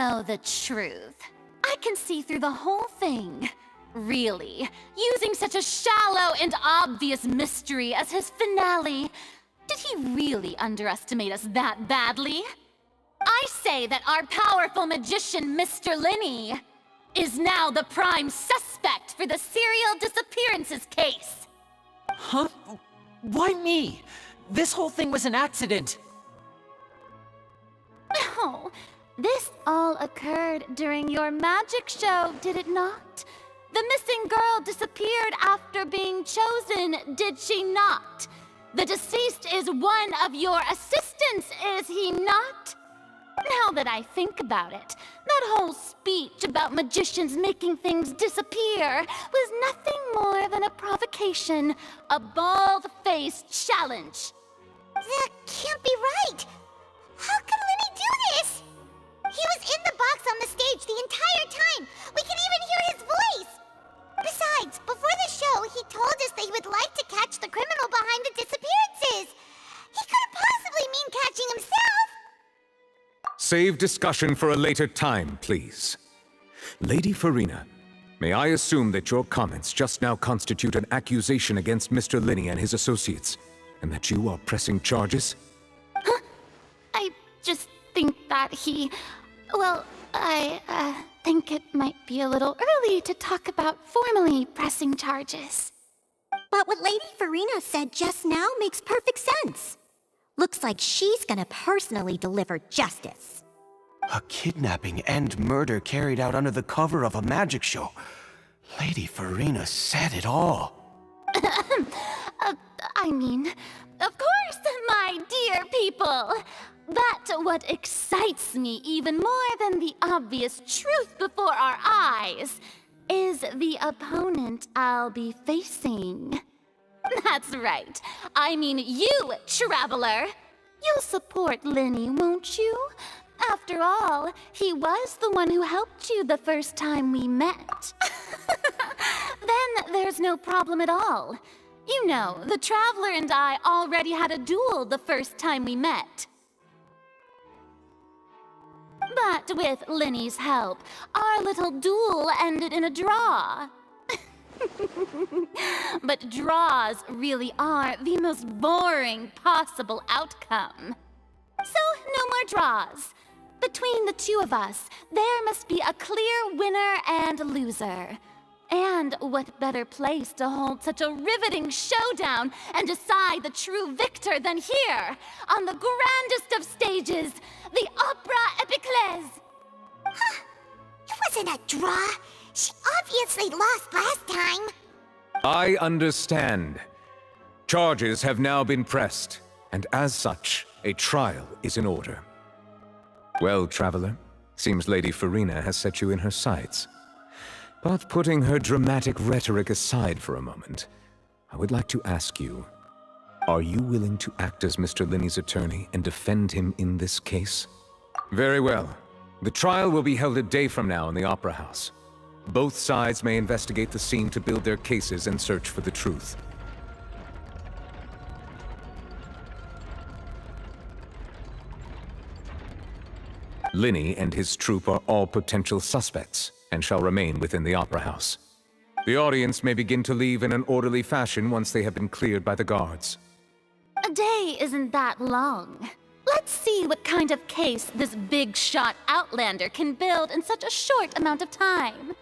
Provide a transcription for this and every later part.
know the truth. I can see through the whole thing. Really, using such a shallow and obvious mystery as his finale. Did he really underestimate us that badly? I say that our powerful magician, Mr. Linney, is now the prime suspect for the serial disappearances case. Huh? Why me? This whole thing was an accident. No, this all occurred during your magic show, did it not? The missing girl disappeared after being chosen, did she not? The deceased is one of your assistants, is he not? Now that I think about it, that whole speech about magicians making things disappear was nothing more than a provocation, a bald-faced challenge. That can't be right! How could Linney do this? He was in the box on the stage the entire time! We can even hear his voice! Besides, before the show, he told us that he would like to catch the criminal behind the disappearances! He couldn't possibly mean catching himself! Save discussion for a later time, please. Lady Farina, may I assume that your comments just now constitute an accusation against Mr. Linney and his associates, and that you are pressing charges? Huh? I just think that he... Well, I think it might be a little early to talk about formally pressing charges. But what Lady Farina said just now makes perfect sense. Looks like she's gonna personally deliver justice. A kidnapping and murder carried out under the cover of a magic show. Lady Farina said it all. I mean, of course, my dear people. But what excites me even more than the obvious truth before our eyes is the opponent I'll be facing. That's right. I mean you, Traveler. You'll support Linney, won't you? After all, he was the one who helped you the first time we met. Then there's no problem at all. You know, the Traveler and I already had a duel the first time we met. But with Linney's help, our little duel ended in a draw. But draws really are the most boring possible outcome. So, no more draws. Between the two of us, there must be a clear winner and loser. And what better place to hold such a riveting showdown and decide the true victor than here, on the grandest of stages, the Opera Epiclese! Huh? It wasn't a draw. She obviously lost last time. I understand. Charges have now been pressed, and as such, a trial is in order. Well, Traveler, seems Lady Farina has set you in her sights. But putting her dramatic rhetoric aside for a moment, I would like to ask you, are you willing to act as Mr. Linney's attorney and defend him in this case? Very well. The trial will be held a day from now in the Opera House. Both sides may investigate the scene to build their cases and search for the truth. Linney and his troupe are all potential suspects and shall remain within the Opera House. The audience may begin to leave in an orderly fashion once they have been cleared by the guards. A day isn't that long. Let's see what kind of case this big-shot Outlander can build in such a short amount of time.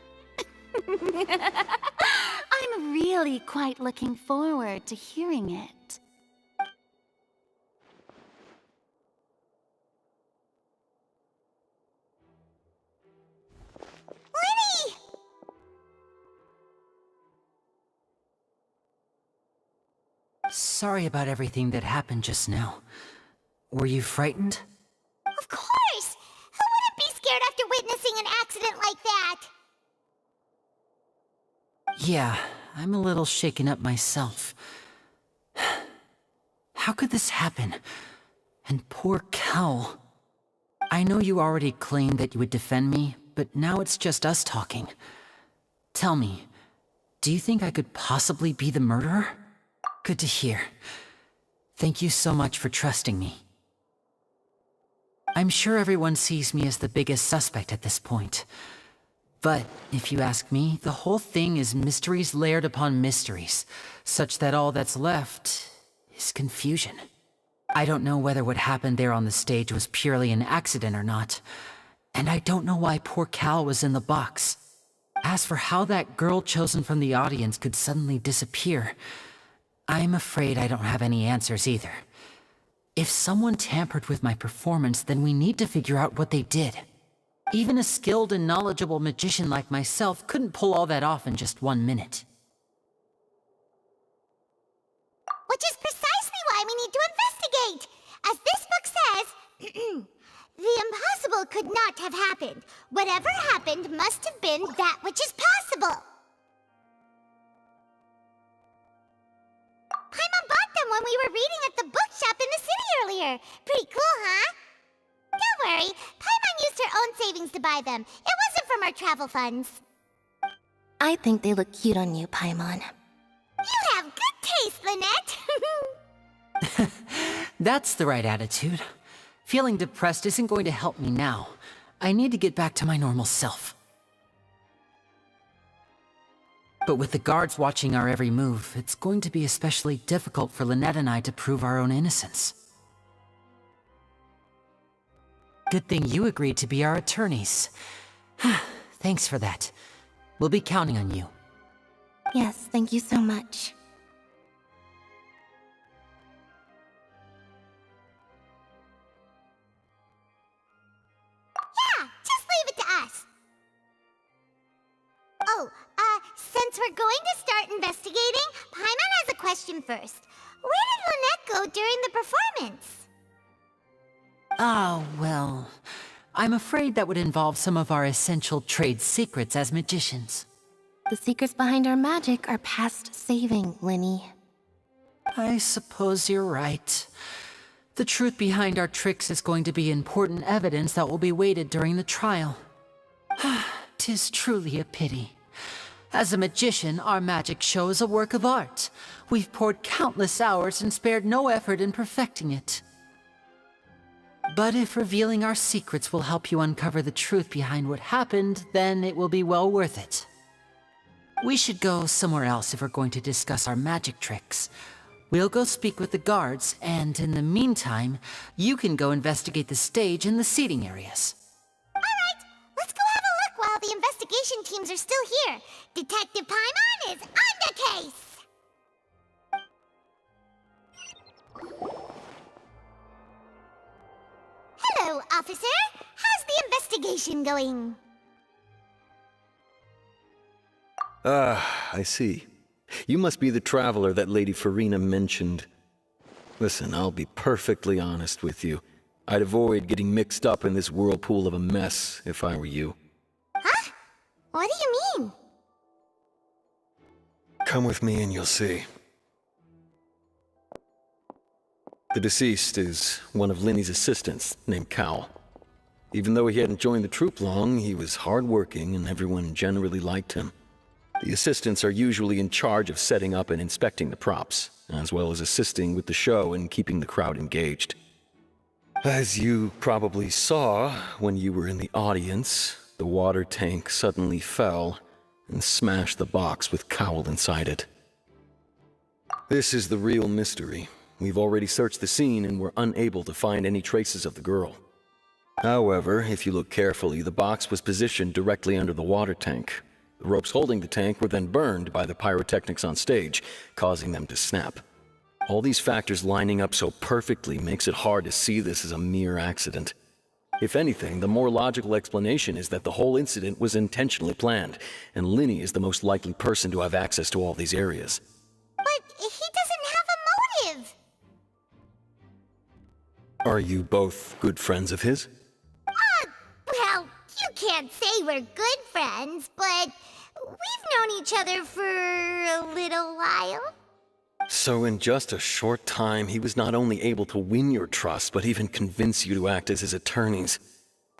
I'm really quite looking forward to hearing it. Linney! Sorry about everything that happened just now. Were you frightened? Of course! Who wouldn't be scared after witnessing an accident like that? Yeah, I'm a little shaken up myself. How could this happen? And poor Cal. I know you already claimed that you would defend me, but now it's just us talking. Tell me, do you think I could possibly be the murderer? Good to hear. Thank you so much for trusting me. I'm sure everyone sees me as the biggest suspect at this point. But if you ask me, the whole thing is mysteries layered upon mysteries, such that all that's left is confusion. I don't know whether what happened there on the stage was purely an accident or not, and I don't know why poor Cal was in the box. As for how that girl chosen from the audience could suddenly disappear, I'm afraid I don't have any answers either. If someone tampered with my performance, then we need to figure out what they did. Even a skilled and knowledgeable magician like myself couldn't pull all that off in just 1 minute. Which is precisely why we need to investigate! As this book says, the impossible could not have happened. Whatever happened must have been that which is possible. Paimon bought them when we were reading at the bookshop in the city earlier. Pretty cool, huh? Don't worry, Paimon used her own savings to buy them. It wasn't from our travel funds. I think they look cute on you, Paimon. You have good taste, Lynette. That's the right attitude. Feeling depressed isn't going to help me now. I need to get back to my normal self. But with the guards watching our every move, it's going to be especially difficult for Lynette and I to prove our own innocence. Good thing you agreed to be our attorneys. Thanks for that. We'll be counting on you. Yes, thank you so much. Yeah, just leave it to us. Oh, since we're going to start investigating, Paimon has a question first. Where did Lynette go during the performance? Ah, well, I'm afraid that would involve some of our essential trade secrets as magicians. The secrets behind our magic are past saving, Lynnie. I suppose you're right. The truth behind our tricks is going to be important evidence that will be weighted during the trial. 'Tis truly a pity. As a magician, our magic show is a work of art. We've poured countless hours and spared no effort in perfecting it. But if revealing our secrets will help you uncover the truth behind what happened, then it will be well worth it. We should go somewhere else if we're going to discuss our magic tricks. We'll go speak with the guards, and in the meantime, you can go investigate the stage and the seating areas. Alright, let's go have a look while the investigation teams are still here. Detective Paimon is on the case! Hello, officer. How's the investigation going? Ah, I see. You must be the traveler that Lady Farina mentioned. Listen, I'll be perfectly honest with you. I'd avoid getting mixed up in this whirlpool of a mess if I were you. Huh? What do you mean? Come with me and you'll see. The deceased is one of Linny's assistants, named Cal. Even though he hadn't joined the troupe long, he was hardworking and everyone generally liked him. The assistants are usually in charge of setting up and inspecting the props, as well as assisting with the show and keeping the crowd engaged. As you probably saw when you were in the audience, the water tank suddenly fell and smashed the box with Cowl inside it. This is the real mystery. We've already searched the scene and were unable to find any traces of the girl. However, if you look carefully, the box was positioned directly under the water tank. The ropes holding the tank were then burned by the pyrotechnics on stage, causing them to snap. All these factors lining up so perfectly makes it hard to see this as a mere accident. If anything, the more logical explanation is that the whole incident was intentionally planned, and Linny is the most likely person to have access to all these areas. But he doesn't have a motive. Are you both good friends of his? Well, you can't say we're good friends, but we've known each other for a little while. So in just a short time, he was not only able to win your trust, but even convince you to act as his attorneys.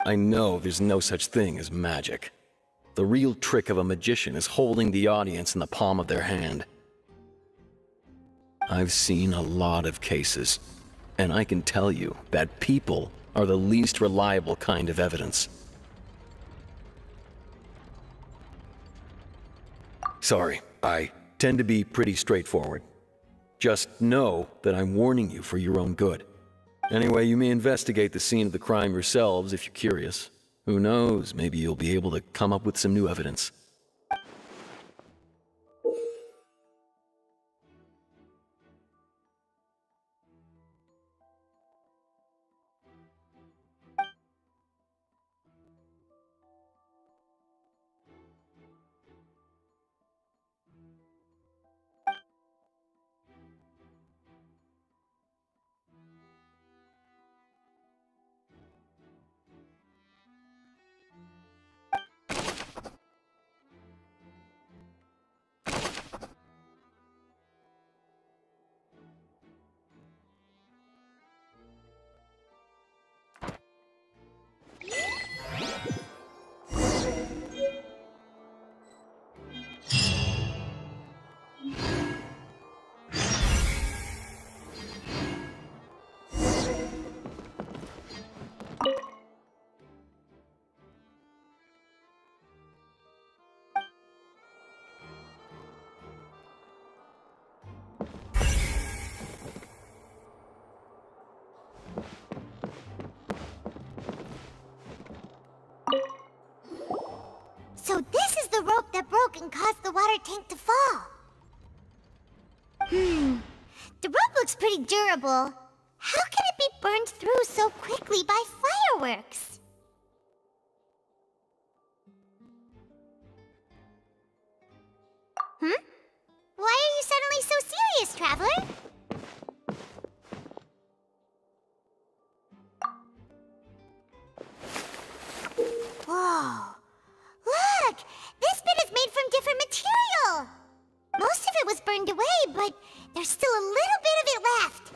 I know there's no such thing as magic. The real trick of a magician is holding the audience in the palm of their hand. I've seen a lot of cases, and I can tell you that people are the least reliable kind of evidence. Sorry, I tend to be pretty straightforward. Just know that I'm warning you for your own good. Anyway, you may investigate the scene of the crime yourselves if you're curious. Who knows, maybe you'll be able to come up with some new evidence. So this is the rope that broke and caused the water tank to fall. The rope looks pretty durable. How can it be burned through so quickly by fireworks? Why are you suddenly so serious, Traveler? Whoa. Look! This bit is made from different material! Most of it was burned away, but there's still a little bit of it left.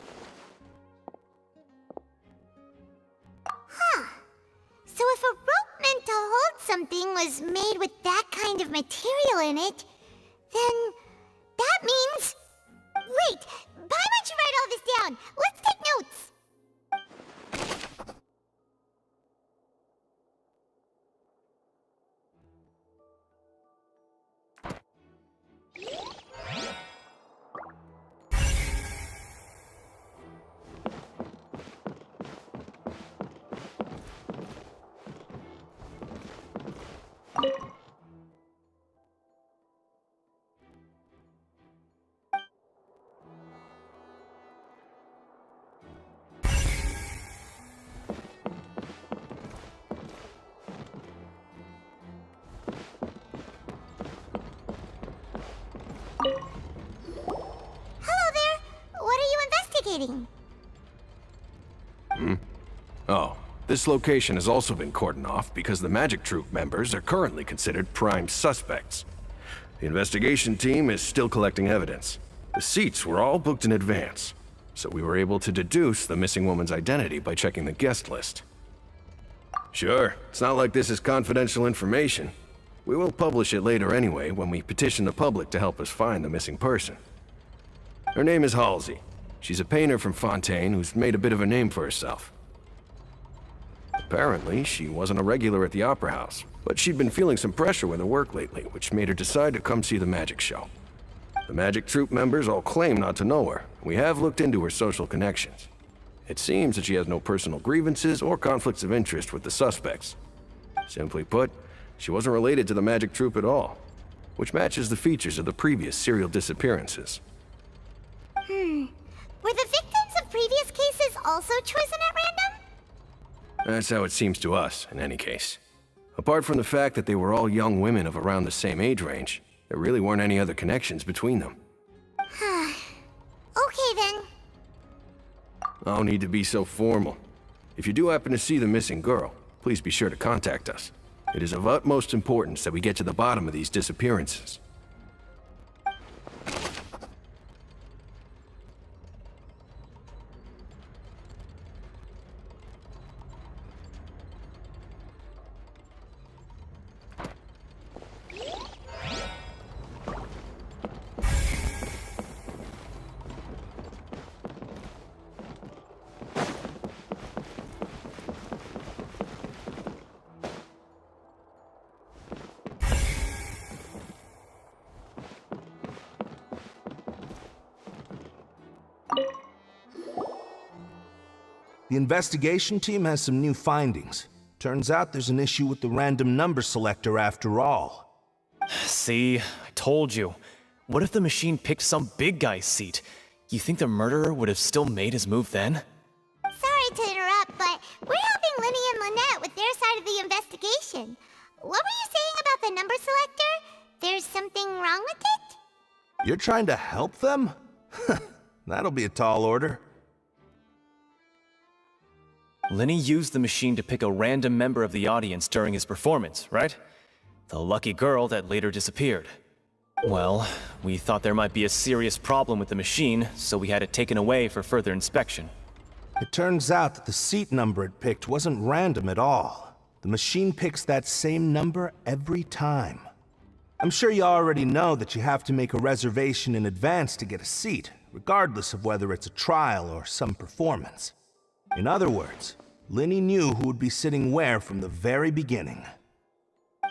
Huh. So if a rope meant to hold something was made with that kind of material in it, then that means... Wait! Why don't you write all this down? Let's take notes! Hello there! What are you investigating? Oh, this location has also been cordoned off because the Magic Troop members are currently considered prime suspects. The investigation team is still collecting evidence. The seats were all booked in advance, so we were able to deduce the missing woman's identity by checking the guest list. Sure, it's not like this is confidential information. We will publish it later anyway when we petition the public to help us find the missing person. Her name is Halsey. She's a painter from Fontaine who's made a bit of a name for herself. Apparently, she wasn't a regular at the Opera House, but she'd been feeling some pressure with her work lately, which made her decide to come see the magic show. The Magic Troop members all claim not to know her. We have looked into her social connections. It seems that she has no personal grievances or conflicts of interest with the suspects. Simply put, she wasn't related to the Magic Troop at all, which matches the features of the previous serial disappearances. Were the victims of previous cases also chosen at random? That's how it seems to us, in any case. Apart from the fact that they were all young women of around the same age range, there really weren't any other connections between them. Okay then. No need to be so formal. If you do happen to see the missing girl, please be sure to contact us. It is of utmost importance that we get to the bottom of these disappearances. The investigation team has some new findings. Turns out there's an issue with the random number selector after all. See, I told you. What if the machine picked some big guy's seat? You think the murderer would have still made his move then? Sorry to interrupt, but we're helping Linny and Lynette with their side of the investigation. What were you saying about the number selector? There's something wrong with it? You're trying to help them? That'll be a tall order. Linny used the machine to pick a random member of the audience during his performance, right? The lucky girl that later disappeared. Well, we thought there might be a serious problem with the machine, so we had it taken away for further inspection. It turns out that the seat number it picked wasn't random at all. The machine picks that same number every time. I'm sure you already know that you have to make a reservation in advance to get a seat, regardless of whether it's a trial or some performance. In other words, Linny knew who would be sitting where from the very beginning.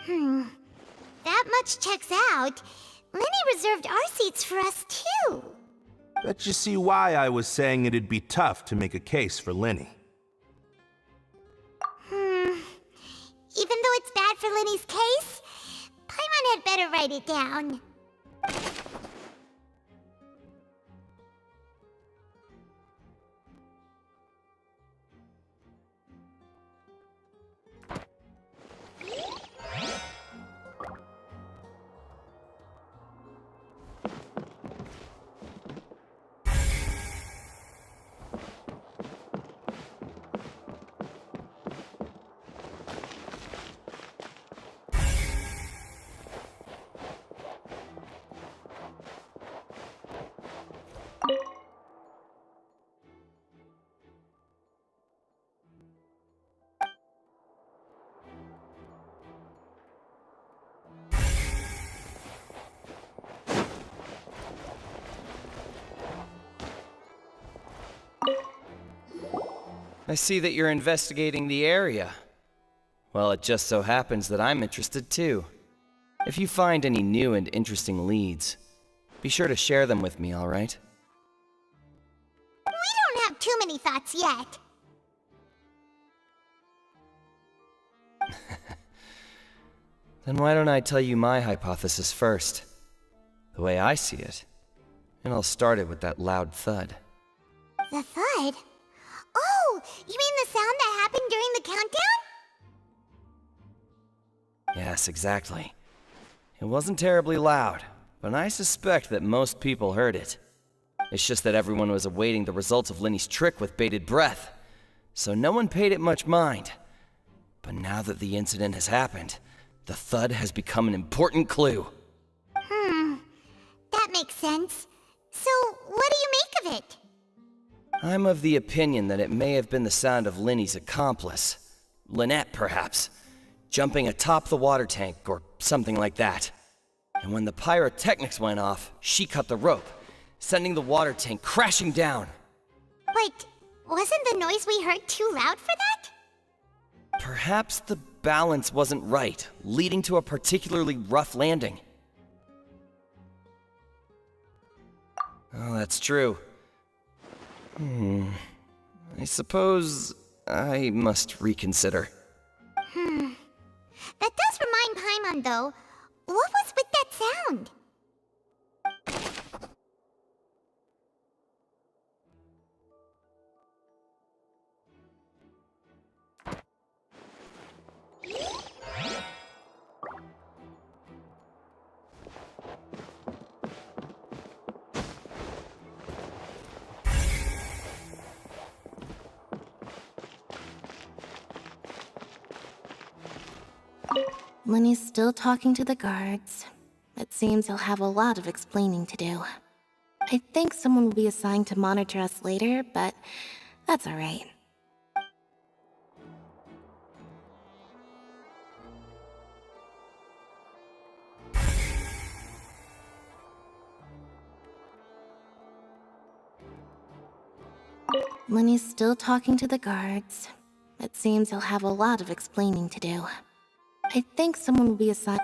That much checks out. Linny reserved our seats for us, too. Bet you see why I was saying it'd be tough to make a case for Linny. Even though it's bad for Linny's case, Paimon had better write it down. I see that you're investigating the area. Well, it just so happens that I'm interested too. If you find any new and interesting leads, be sure to share them with me, all right? We don't have too many thoughts yet. Then why don't I tell you my hypothesis first? The way I see it. And I'll start it with that loud thud. The thud? Oh, you mean the sound that happened during the countdown? Yes, exactly. It wasn't terribly loud, but I suspect that most people heard it. It's just that everyone was awaiting the results of Linny's trick with bated breath, so no one paid it much mind. But now that the incident has happened, the thud has become an important clue. That makes sense. So, what do you make of it? I'm of the opinion that it may have been the sound of Linny's accomplice, Lynette perhaps, jumping atop the water tank or something like that. And when the pyrotechnics went off, she cut the rope, sending the water tank crashing down. But wasn't the noise we heard too loud for that? Perhaps the balance wasn't right, leading to a particularly rough landing. Oh, that's true. I suppose I must reconsider. That does remind Paimon, though. What was with that sound? Linny's still talking to the guards. It seems he'll have a lot of explaining to do. I think someone will be assigned to monitor us later, but that's alright. Linny's still talking to the guards. It seems he'll have a lot of explaining to do. I think someone will be assigned.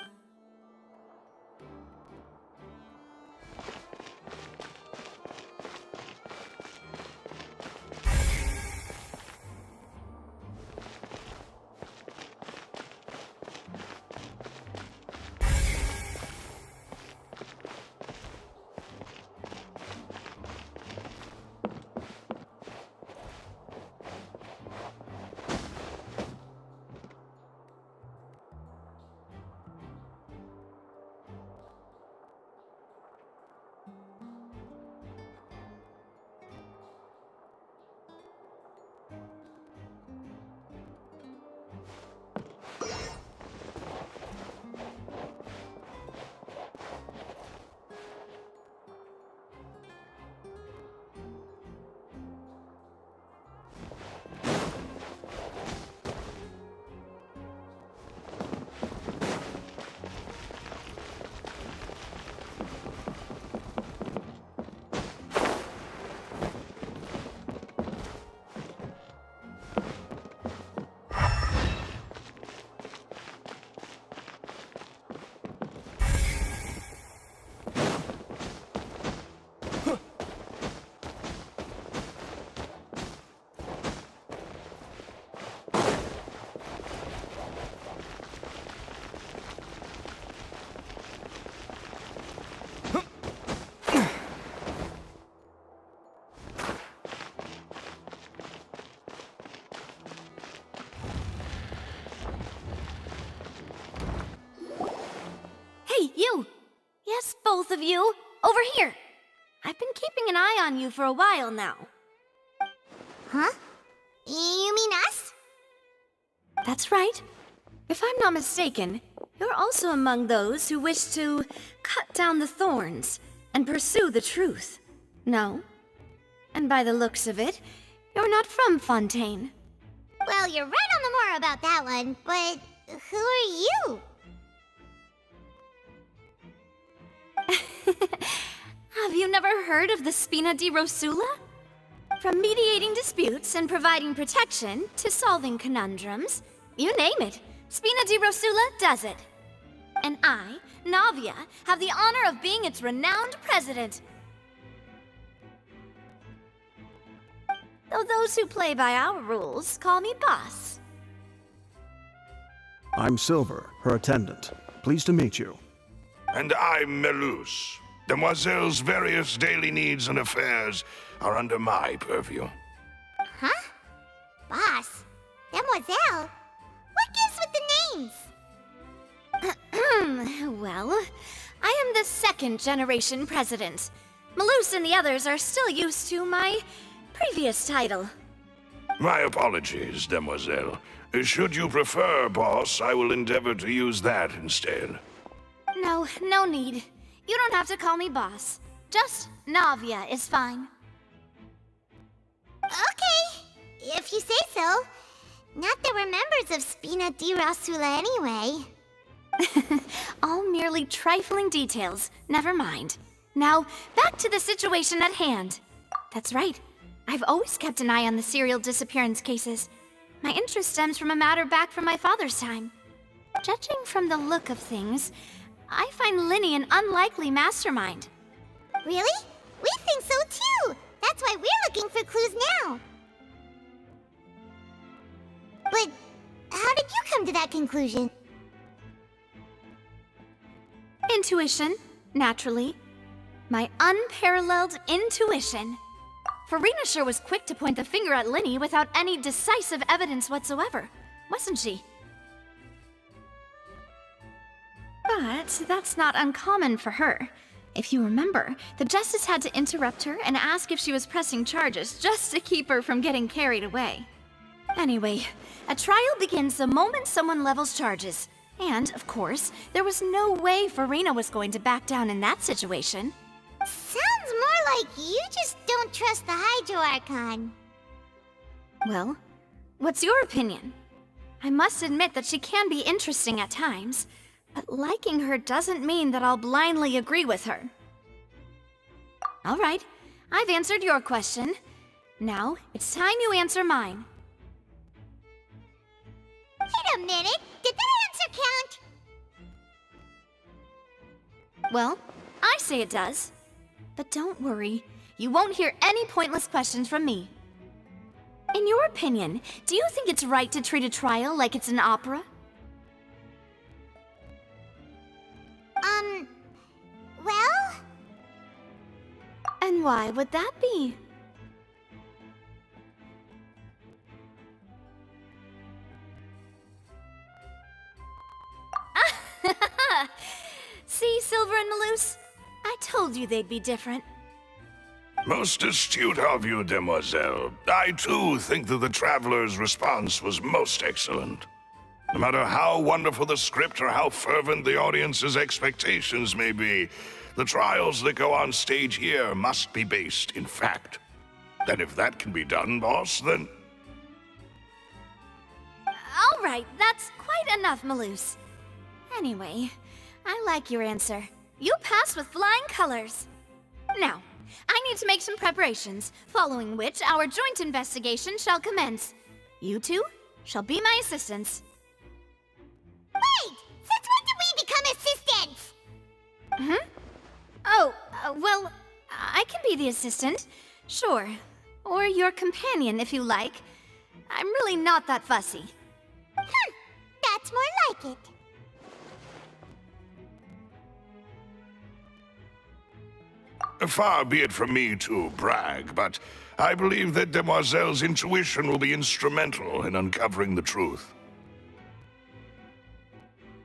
Hey, you! Yes, both of you! Over here! I've been keeping an eye on you for a while now. Huh? You mean us? That's right. If I'm not mistaken, you're also among those who wish to cut down the thorns and pursue the truth. No? And by the looks of it, you're not from Fontaine. Well, you're right on the more about that one, but who are you? Have you never heard of the Spina di Rosula? From mediating disputes and providing protection to solving conundrums, you name it, Spina di Rosula does it. And I, Navia, have the honor of being its renowned president. Though those who play by our rules call me boss. I'm Silver, her attendant. Pleased to meet you. And I'm Melus. Demoiselle's various daily needs and affairs are under my purview. Huh? Boss? Demoiselle? What gives with the names? Well, I am the second generation president. Melus and the others are still used to my previous title. My apologies, Demoiselle. Should you prefer, boss, I will endeavor to use that instead. No, no need. You don't have to call me boss. Just Navia is fine. Okay, if you say so. Not that we're members of Spina di Rosula anyway. All merely trifling details. Never mind. Now, back to the situation at hand. That's right. I've always kept an eye on the serial disappearance cases. My interest stems from a matter back from my father's time. Judging from the look of things, I find Linny an unlikely mastermind. Really? We think so too! That's why we're looking for clues now. But how did you come to that conclusion? Intuition, naturally. My unparalleled intuition. Farina sure was quick to point the finger at Linny without any decisive evidence whatsoever, wasn't she? But that's not uncommon for her. If you remember, the Justice had to interrupt her and ask if she was pressing charges just to keep her from getting carried away. Anyway, a trial begins the moment someone levels charges. And, of course, there was no way Farina was going to back down in that situation. Sounds more like you just don't trust the Hydro Archon. Well, what's your opinion? I must admit that she can be interesting at times, but liking her doesn't mean that I'll blindly agree with her. All right, I've answered your question. Now, it's time you answer mine. Wait a minute, did that answer count? Well, I say it does. But don't worry, you won't hear any pointless questions from me. In your opinion, do you think it's right to treat a trial like it's an opera? Well? And why would that be? See, Silver and Melus? I told you they'd be different. Most astute of you, demoiselle. I too think that the Traveler's response was most excellent. No matter how wonderful the script or how fervent the audience's expectations may be, the trials that go on stage here must be based in fact. And if that can be done, boss, then... All right, that's quite enough, Maloose. Anyway, I like your answer. You passed with flying colors. Now, I need to make some preparations, following which our joint investigation shall commence. You two shall be my assistants. Wait! Since when did we become assistants? Oh, well, I can be the assistant, sure. Or your companion, if you like. I'm really not that fussy. That's more like it. Far be it from me to brag, but I believe that Demoiselle's intuition will be instrumental in uncovering the truth.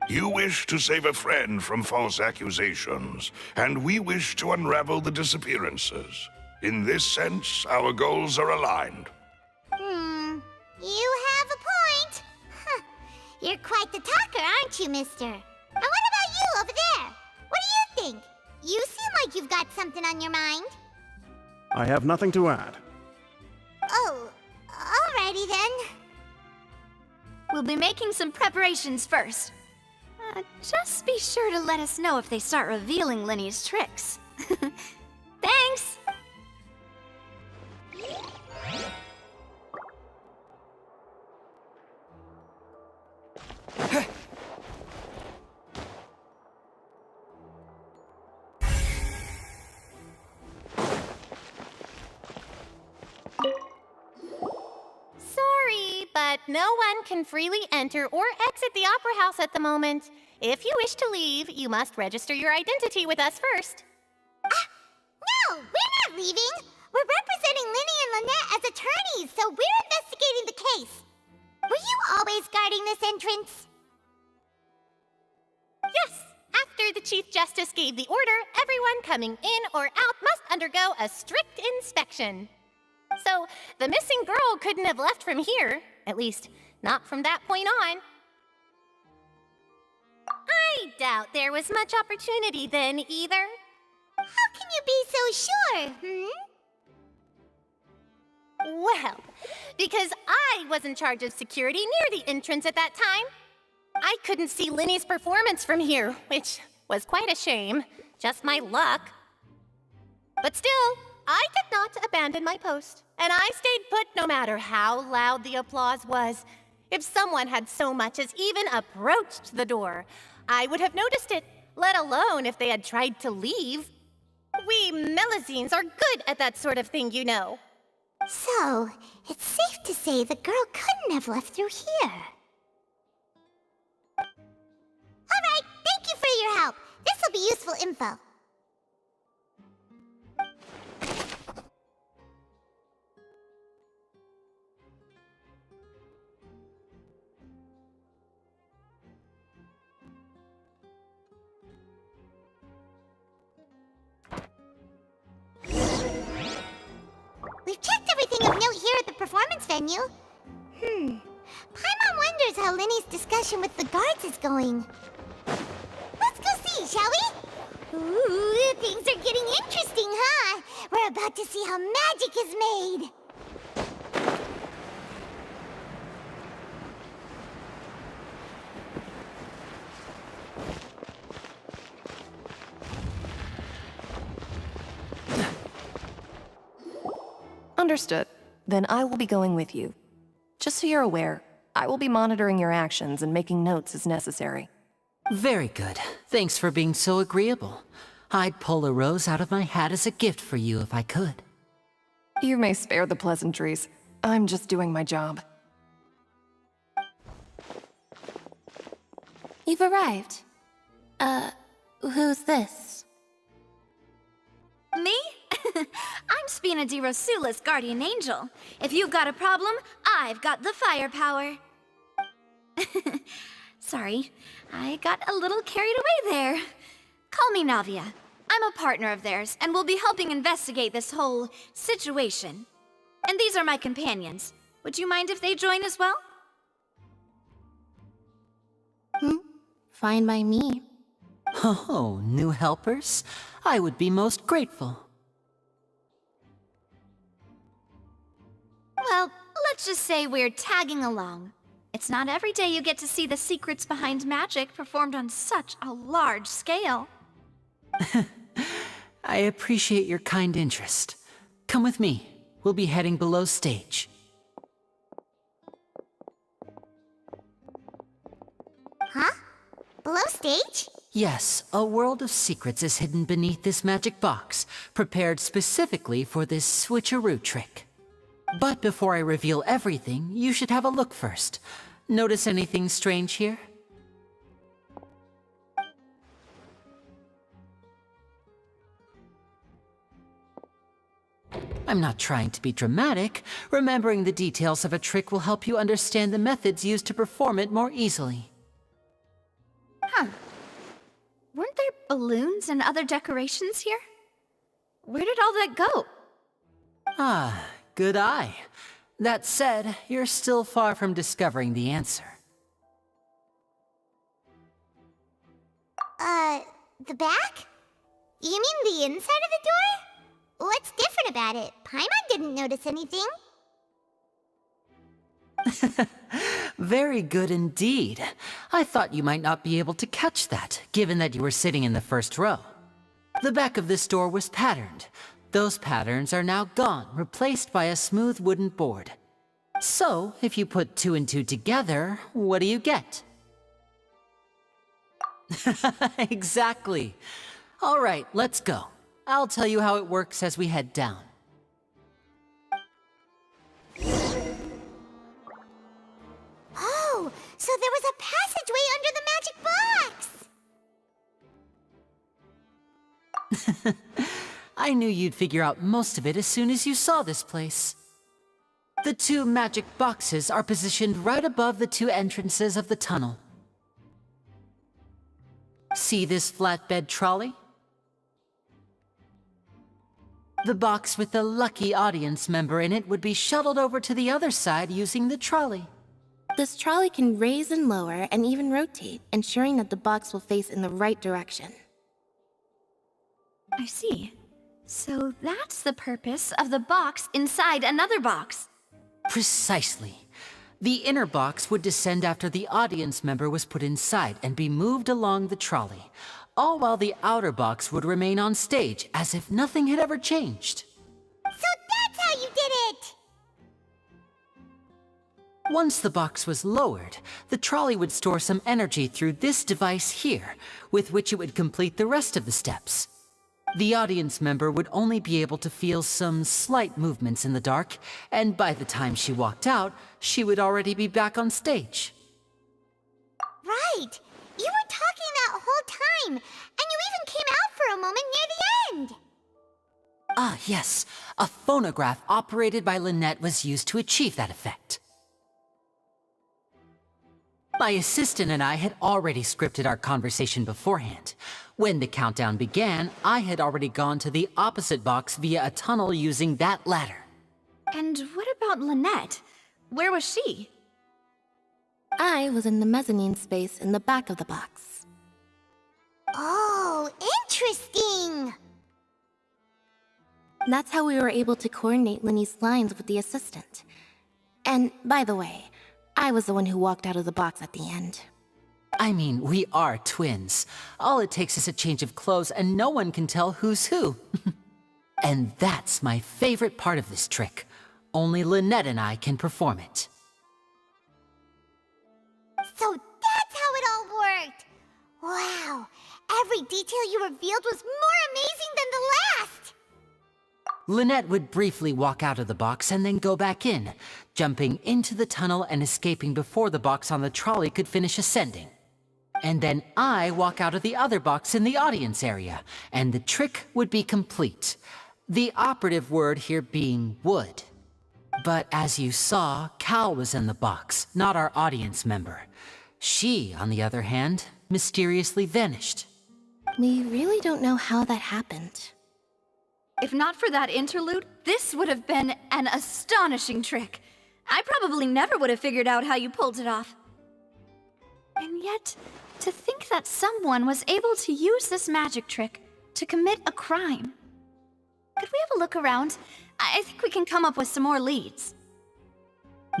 You wish to save a friend from false accusations, and we wish to unravel the disappearances. In this sense, our goals are aligned. You have a point. You're quite the talker, aren't you, mister? And what about you over there? What do you think? You seem like you've got something on your mind. I have nothing to add. Oh, alrighty then. We'll be making some preparations first. Just be sure to let us know if they start revealing Lenny's tricks. Thanks! Sorry, but no one can freely enter or exit the Opera House at the moment. If you wish to leave, you must register your identity with us first. No, we're not leaving. We're representing Linny and Lynette as attorneys, so we're investigating the case. Were you always guarding this entrance? Yes, after the Chief Justice gave the order, everyone coming in or out must undergo a strict inspection. So, the missing girl couldn't have left from here. At least, not from that point on. I doubt there was much opportunity then, either. How can you be so sure, Well, because I was in charge of security near the entrance at that time. I couldn't see Linny's performance from here, which was quite a shame. Just my luck. But still, I did not abandon my post, and I stayed put no matter how loud the applause was. If someone had so much as even approached the door, I would have noticed it, let alone if they had tried to leave. We Melazines are good at that sort of thing, you know. So, it's safe to say the girl couldn't have left through here. Alright, thank you for your help. This'll be useful info. We've checked everything of note here at the performance venue. Paimon wonders how Linny's discussion with the guards is going. Let's go see, shall we? Ooh, things are getting interesting, huh? We're about to see how magic is made. Understood. Then I will be going with you. Just so you're aware, I will be monitoring your actions and making notes as necessary. Very good. Thanks for being so agreeable. I'd pull a rose out of my hat as a gift for you if I could. You may spare the pleasantries. I'm just doing my job. You've arrived. Who's this? Me? I'm Spina di Rosula's guardian angel. If you've got a problem, I've got the firepower. Sorry, I got a little carried away there. Call me Navia. I'm a partner of theirs, and will be helping investigate this whole situation. And these are my companions. Would you mind if they join as well? Fine by me. Oh, new helpers? I would be most grateful. Well, let's just say we're tagging along. It's not every day you get to see the secrets behind magic performed on such a large scale. I appreciate your kind interest. Come with me. We'll be heading below stage. Huh? Below stage? Yes, a world of secrets is hidden beneath this magic box, prepared specifically for this switcheroo trick. But before I reveal everything, you should have a look first. Notice anything strange here? I'm not trying to be dramatic. Remembering the details of a trick will help you understand the methods used to perform it more easily. Huh. Weren't there balloons and other decorations here? Where did all that go? Ah, good eye. That said, you're still far from discovering the answer. The back? You mean the inside of the door? What's different about it? Paimon didn't notice anything. Very good indeed. I thought you might not be able to catch that, given that you were sitting in the first row. The back of this door was patterned. Those patterns are now gone, replaced by a smooth wooden board. So, if you put 2 and 2 together, what do you get? Exactly. All right, let's go. I'll tell you how it works as we head down. Oh, so there was a passageway under the magic box! I knew you'd figure out most of it as soon as you saw this place. The 2 magic boxes are positioned right above the 2 entrances of the tunnel. See this flatbed trolley? The box with the lucky audience member in it would be shuttled over to the other side using the trolley. This trolley can raise and lower and even rotate, ensuring that the box will face in the right direction. I see. So that's the purpose of the box inside another box. Precisely. The inner box would descend after the audience member was put inside and be moved along the trolley, all while the outer box would remain on stage as if nothing had ever changed. So that's how you did it! Once the box was lowered, the trolley would store some energy through this device here, with which it would complete the rest of the steps. The audience member would only be able to feel some slight movements in the dark, and by the time she walked out, she would already be back on stage. Right! You were talking that whole time, and you even came out for a moment near the end! Ah, yes. A phonograph operated by Lynette was used to achieve that effect. My assistant and I had already scripted our conversation beforehand. When the countdown began, I had already gone to the opposite box via a tunnel using that ladder. And what about Lynette? Where was she? I was in the mezzanine space in the back of the box. Oh, interesting! That's how we were able to coordinate Linny's lines with the assistant. And, by the way, I was the one who walked out of the box at the end. I mean, we are twins. All it takes is a change of clothes and no one can tell who's who. And that's my favorite part of this trick. Only Lynette and I can perform it. So that's how it all worked! Wow, every detail you revealed was more amazing than the last! Lynette would briefly walk out of the box and then go back in, jumping into the tunnel and escaping before the box on the trolley could finish ascending. And then I walk out of the other box in the audience area, and the trick would be complete. The operative word here being would. But as you saw, Cal was in the box, not our audience member. She, on the other hand, mysteriously vanished. We really don't know how that happened. If not for that interlude, this would have been an astonishing trick. I probably never would have figured out how you pulled it off. And yet, to think that someone was able to use this magic trick to commit a crime. Could we have a look around? I think we can come up with some more leads.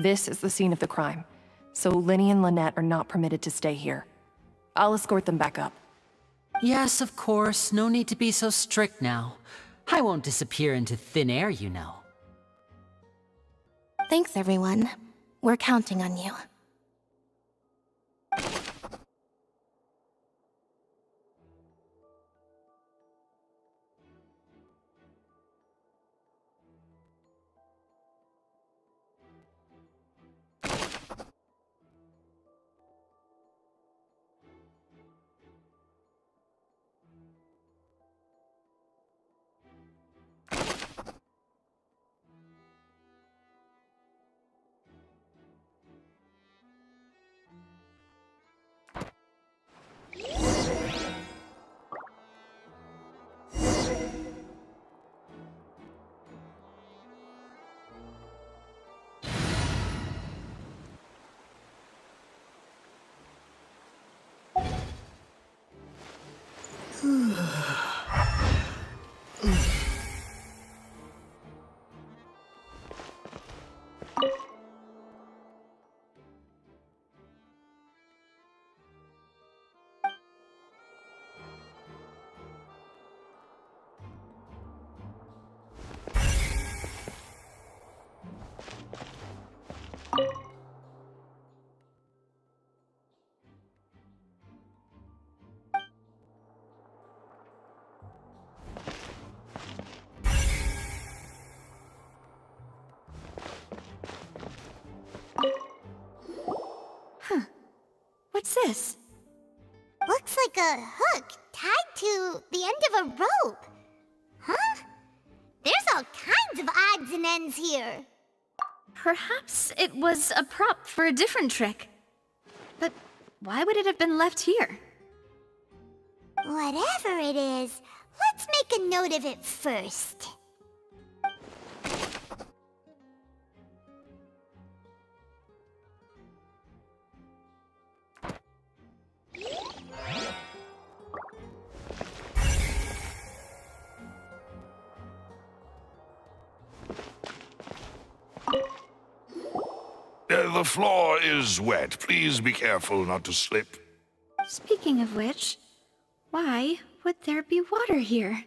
This is the scene of the crime, so Linny and Lynette are not permitted to stay here. I'll escort them back up. Yes, of course. No need to be so strict now. I won't disappear into thin air, you know. Thanks, everyone. We're counting on you. What's this? Looks like a hook tied to the end of a rope. Huh? There's all kinds of odds and ends here. Perhaps it was a prop for a different trick. But why would it have been left here? Whatever it is, let's make a note of it first. The floor is wet. Please be careful not to slip. Speaking of which, why would there be water here?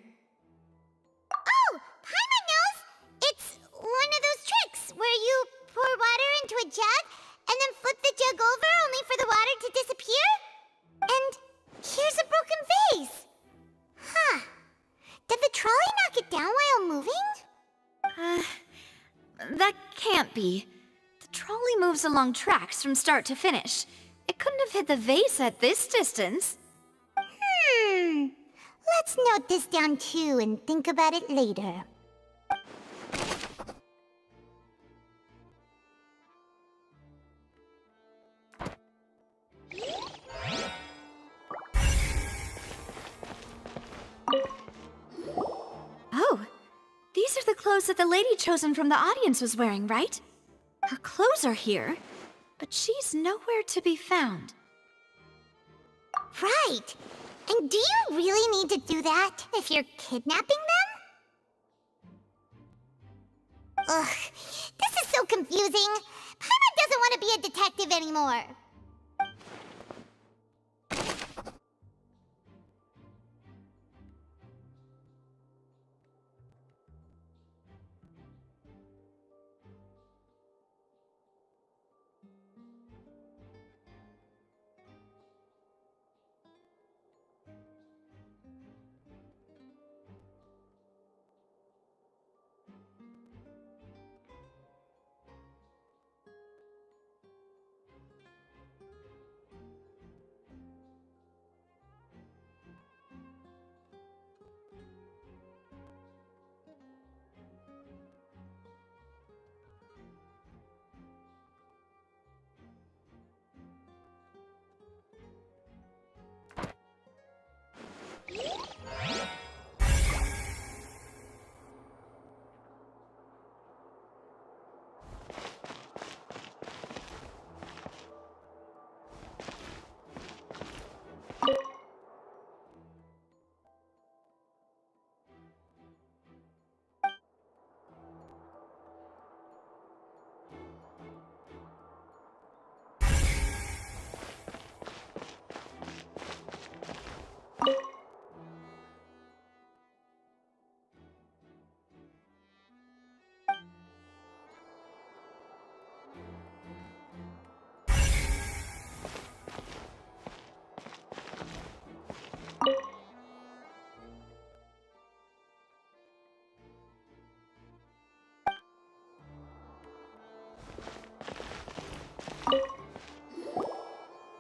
Oh, Paimon knows! It's one of those tricks where you pour water into a jug and then flip the jug over only for the water to disappear? And here's a broken vase. Huh. Did the trolley knock it down while moving? That can't be. The trolley moves along tracks from start to finish. It couldn't have hit the vase at this distance. Let's note this down too and think about it later. Oh, these are the clothes that the lady chosen from the audience was wearing, right? Her clothes are here, but she's nowhere to be found. Right. And do you really need to do that if you're kidnapping them? Ugh, this is so confusing. Paimon doesn't want to be a detective anymore.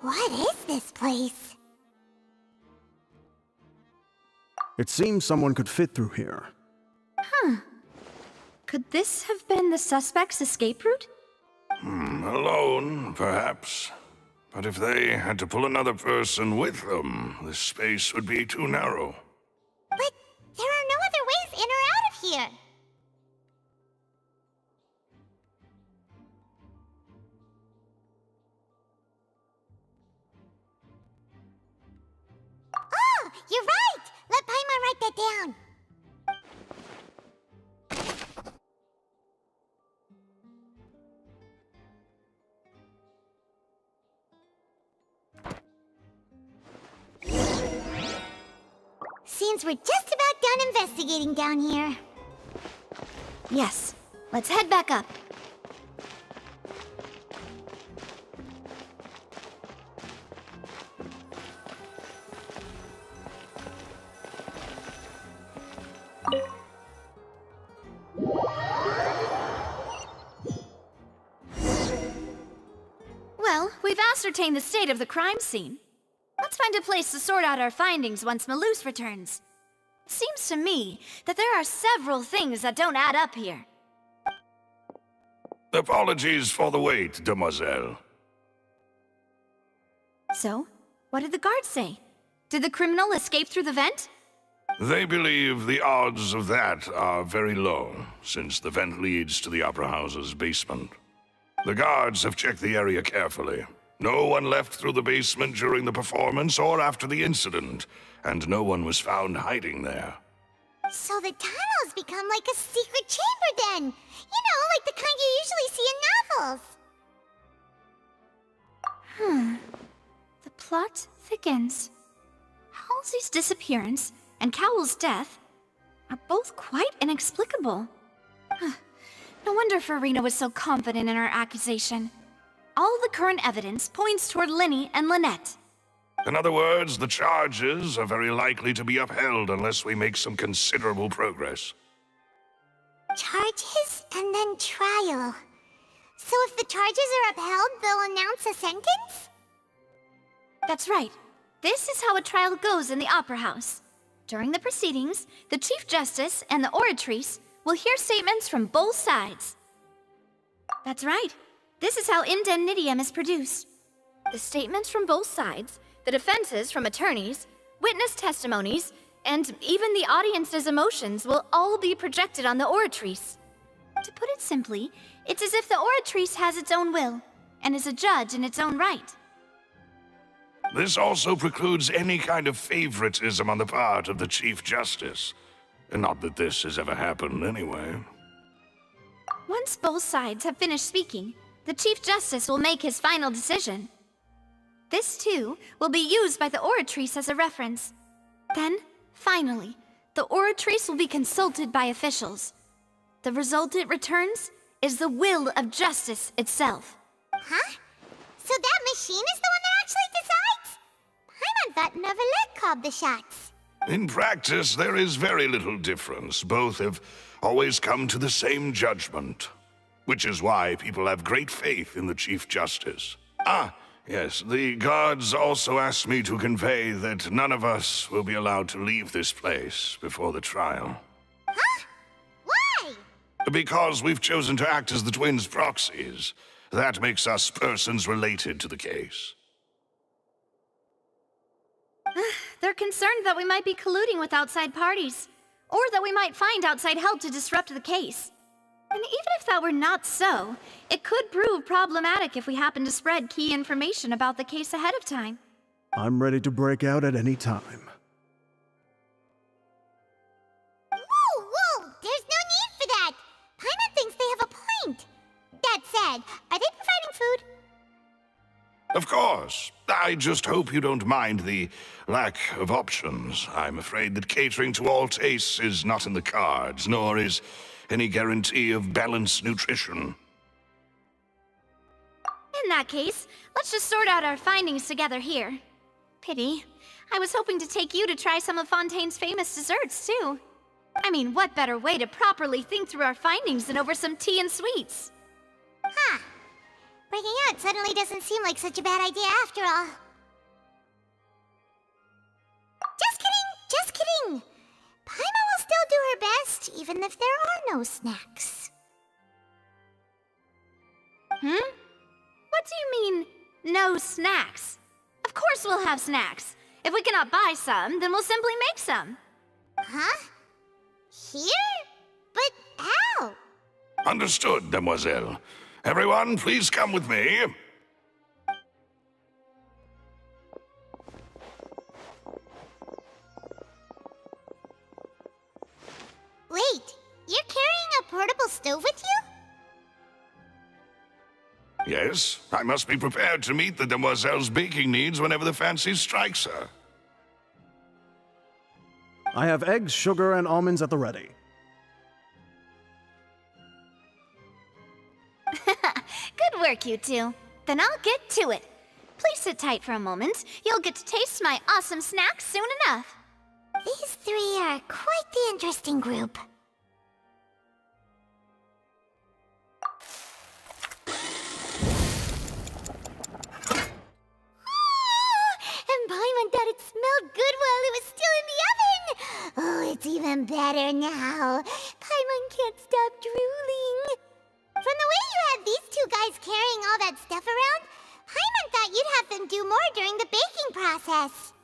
What is this place? It seems someone could fit through here. Huh. Could this have been the suspect's escape route? Alone, perhaps. But if they had to pull another person with them, the space would be too narrow. But there are no other ways in or out of here. Oh, you're right! Let Paimon write that down. Seems we're just about done investigating down here. Yes. Let's head back up. Well, we've ascertained the state of the crime scene. Let's find a place to sort out our findings once Malus returns. It seems to me that there are several things that don't add up here. Apologies for the wait, demoiselle. So, what did the guards say? Did the criminal escape through the vent? They believe the odds of that are very low, since the vent leads to the Opera House's basement. The guards have checked the area carefully. No one left through the basement during the performance or after the incident, and no one was found hiding there. So the tunnels become like a secret chamber then! You know, like the kind you usually see in novels. The plot thickens. Halsey's disappearance and Cowell's death are both quite inexplicable. No wonder Farina was so confident in her accusation. All the current evidence points toward Linny and Lynette. In other words, the charges are very likely to be upheld unless we make some considerable progress. Charges and then trial. So if the charges are upheld, they'll announce a sentence? That's right. This is how a trial goes in the Opera House. During the proceedings, the Chief Justice and the Oratrice will hear statements from both sides. That's right. This is how indemnitium is produced. The statements from both sides, the defenses from attorneys, witness testimonies, and even the audience's emotions will all be projected on the Oratrice. To put it simply, it's as if the Oratrice has its own will, and is a judge in its own right. This also precludes any kind of favoritism on the part of the Chief Justice. Not that this has ever happened anyway. Once both sides have finished speaking, the Chief Justice will make his final decision. This, too, will be used by the Oratrice as a reference. Then, finally, the Oratrice will be consulted by officials. The result it returns is the will of justice itself. Huh? So that machine is the one that actually decides? Paimon thought Neuvillette called the shots. In practice, there is very little difference. Both have always come to the same judgment. Which is why people have great faith in the Chief Justice. Yes, the guards also asked me to convey that none of us will be allowed to leave this place before the trial. Huh? Why? Because we've chosen to act as the twins' proxies. That makes us persons related to the case. They're concerned that we might be colluding with outside parties, or that we might find outside help to disrupt the case. And even if that were not so, it could prove problematic if we happen to spread key information about the case ahead of time. I'm ready to break out at any time. Whoa! There's no need for that! Paimon thinks they have a point. That said, are they providing food? Of course. I just hope you don't mind the lack of options. I'm afraid that catering to all tastes is not in the cards, nor is any guarantee of balanced nutrition. In that case, let's just sort out our findings together here. Pity. I was hoping to take you to try some of Fontaine's famous desserts, too. I mean, what better way to properly think through our findings than over some tea and sweets? Huh. Breaking out suddenly doesn't seem like such a bad idea after all. Just kidding, just kidding. Paimon will still do her best, even if there are no snacks. What do you mean, no snacks? Of course we'll have snacks. If we cannot buy some, then we'll simply make some. Huh? Here? But how? Understood, demoiselle. Everyone, please come with me. Wait, you're carrying a portable stove with you? Yes, I must be prepared to meet the demoiselle's baking needs whenever the fancy strikes her. I have eggs, sugar, and almonds at the ready. Good work, you two. Then I'll get to it. Please sit tight for a moment. You'll get to taste my awesome snacks soon enough. These three are quite the interesting group. And Paimon thought it smelled good while it was still in the oven! Oh, it's even better now. Paimon can't stop drooling. From the way you had these two guys carrying all that stuff around, Paimon thought you'd have them do more during the baking process.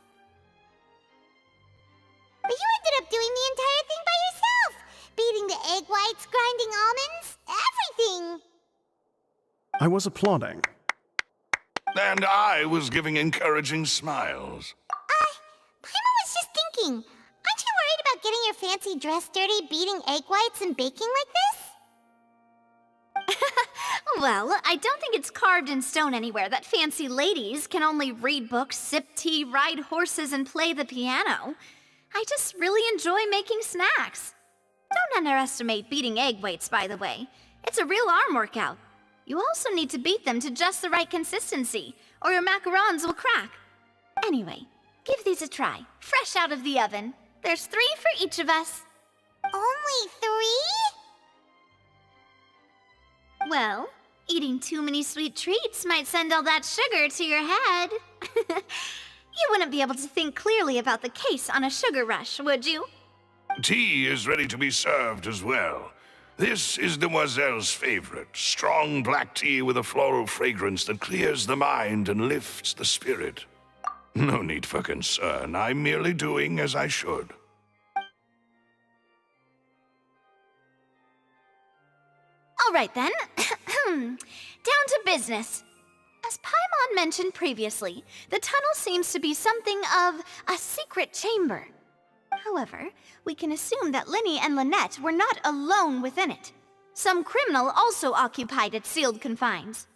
But you ended up doing the entire thing by yourself! Beating the egg whites, grinding almonds, everything! I was applauding. And I was giving encouraging smiles. Paimon was just thinking, aren't you worried about getting your fancy dress dirty beating egg whites and baking like this? Well, I don't think it's carved in stone anywhere that fancy ladies can only read books, sip tea, ride horses, and play the piano. I just really enjoy making snacks. Don't underestimate beating egg whites, by the way. It's a real arm workout. You also need to beat them to just the right consistency, or your macarons will crack. Anyway, give these a try, fresh out of the oven. There's 3 for each of us. Only 3? Well, eating too many sweet treats might send all that sugar to your head. You wouldn't be able to think clearly about the case on a sugar rush, would you? Tea is ready to be served as well. This is Demoiselle's favorite, strong black tea with a floral fragrance that clears the mind and lifts the spirit. No need for concern, I'm merely doing as I should. All right then, down to business. As Paimon mentioned previously, the tunnel seems to be something of a secret chamber. However, we can assume that Linny and Lynette were not alone within it. Some criminal also occupied its sealed confines.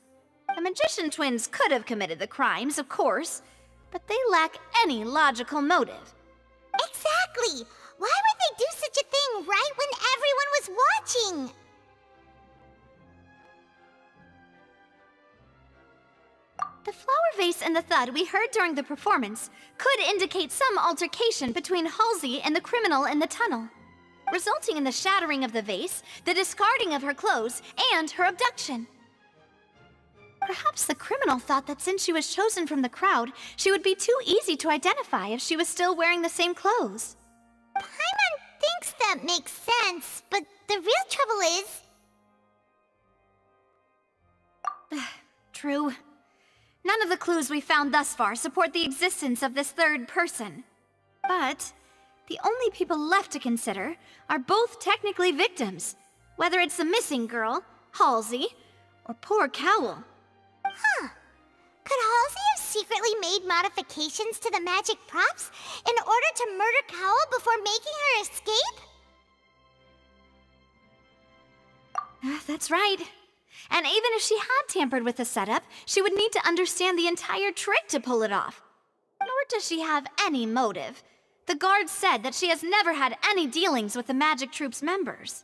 The magician twins could have committed the crimes, of course, but they lack any logical motive. Exactly! Why would they do such a thing right when everyone was watching? The flower vase and the thud we heard during the performance could indicate some altercation between Halsey and the criminal in the tunnel, resulting in the shattering of the vase, the discarding of her clothes, and her abduction. Perhaps the criminal thought that since she was chosen from the crowd, she would be too easy to identify if she was still wearing the same clothes. Paimon thinks that makes sense, but the real trouble is... True. None of the clues we found thus far support the existence of this third person. But the only people left to consider are both technically victims, whether it's the missing girl, Halsey, or poor Cowl. Huh. Could Halsey have secretly made modifications to the magic props in order to murder Cowl before making her escape? That's right. And even if she had tampered with the setup, she would need to understand the entire trick to pull it off. Nor does she have any motive. The guards said that she has never had any dealings with the Magic Troop's members.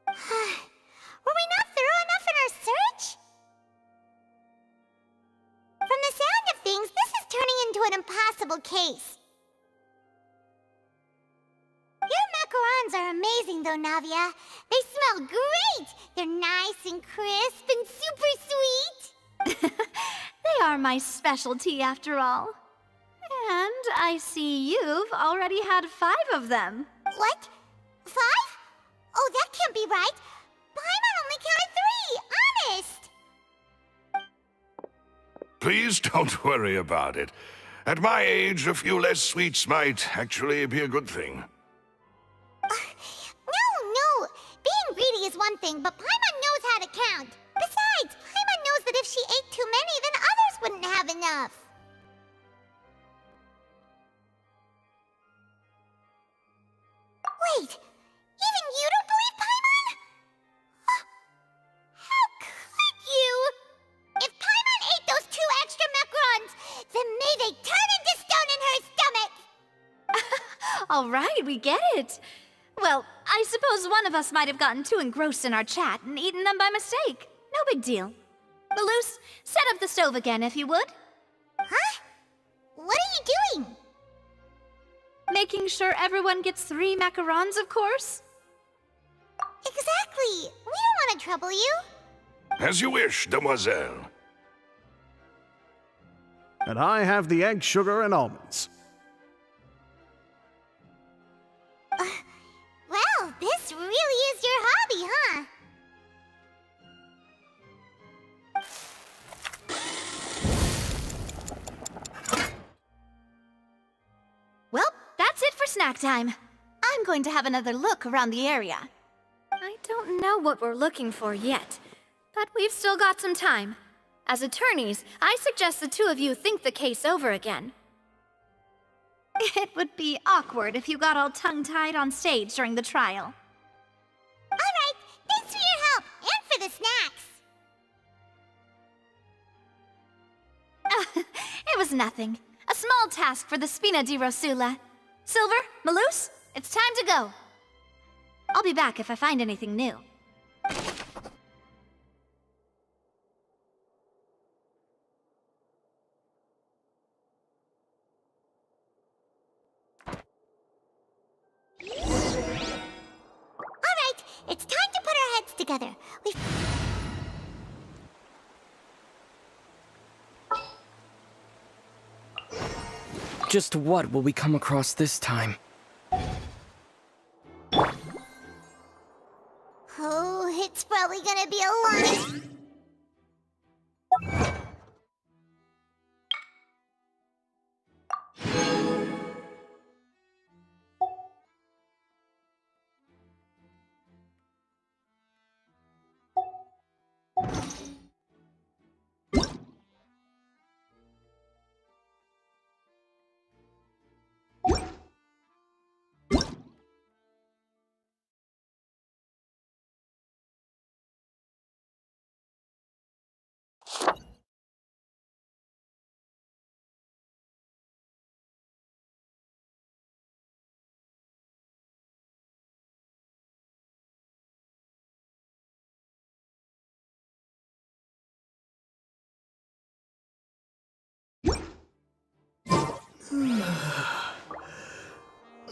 Were we not thorough enough in our search? From the sound of things, this is turning into an impossible case. Your macarons are amazing though, Navia. They smell great! They're nice and crisp and super sweet! They are my specialty, after all. And I see you've already had 5 of them. What? 5? Oh, that can't be right. Paimon only counted 3, honest! Please don't worry about it. At my age, a few less sweets might actually be a good thing. No. Being greedy is one thing, but Paimon knows how to count. Besides, Paimon knows that if she ate too many, then others wouldn't have enough. Wait, even you don't believe Paimon? How could you? If Paimon ate those 2 extra macarons, then may they turn into stone in her stomach! All right, we get it. Well, I suppose one of us might have gotten too engrossed in our chat and eaten them by mistake. No big deal. Malus, set up the stove again if you would. Huh? What are you doing? Making sure everyone gets 3 macarons, of course. Exactly. We don't want to trouble you. As you wish, demoiselle. And I have the egg, sugar, and almonds. Well, this really is your hobby, huh? Well, that's it for snack time. I'm going to have another look around the area. I don't know what we're looking for yet, but we've still got some time. As attorneys, I suggest the 2 of you think the case over again. It would be awkward if you got all tongue-tied on stage during the trial. All right, thanks for your help, and for the snacks. It was nothing. A small task for the Spina di Rosula. Silver, Malus, it's time to go. I'll be back if I find anything new. All right, it's time to put our heads together. Just what will we come across this time? Oh, it's probably gonna be a lot.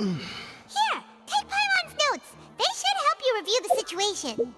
Here, take Paimon's notes. They should help you review the situation.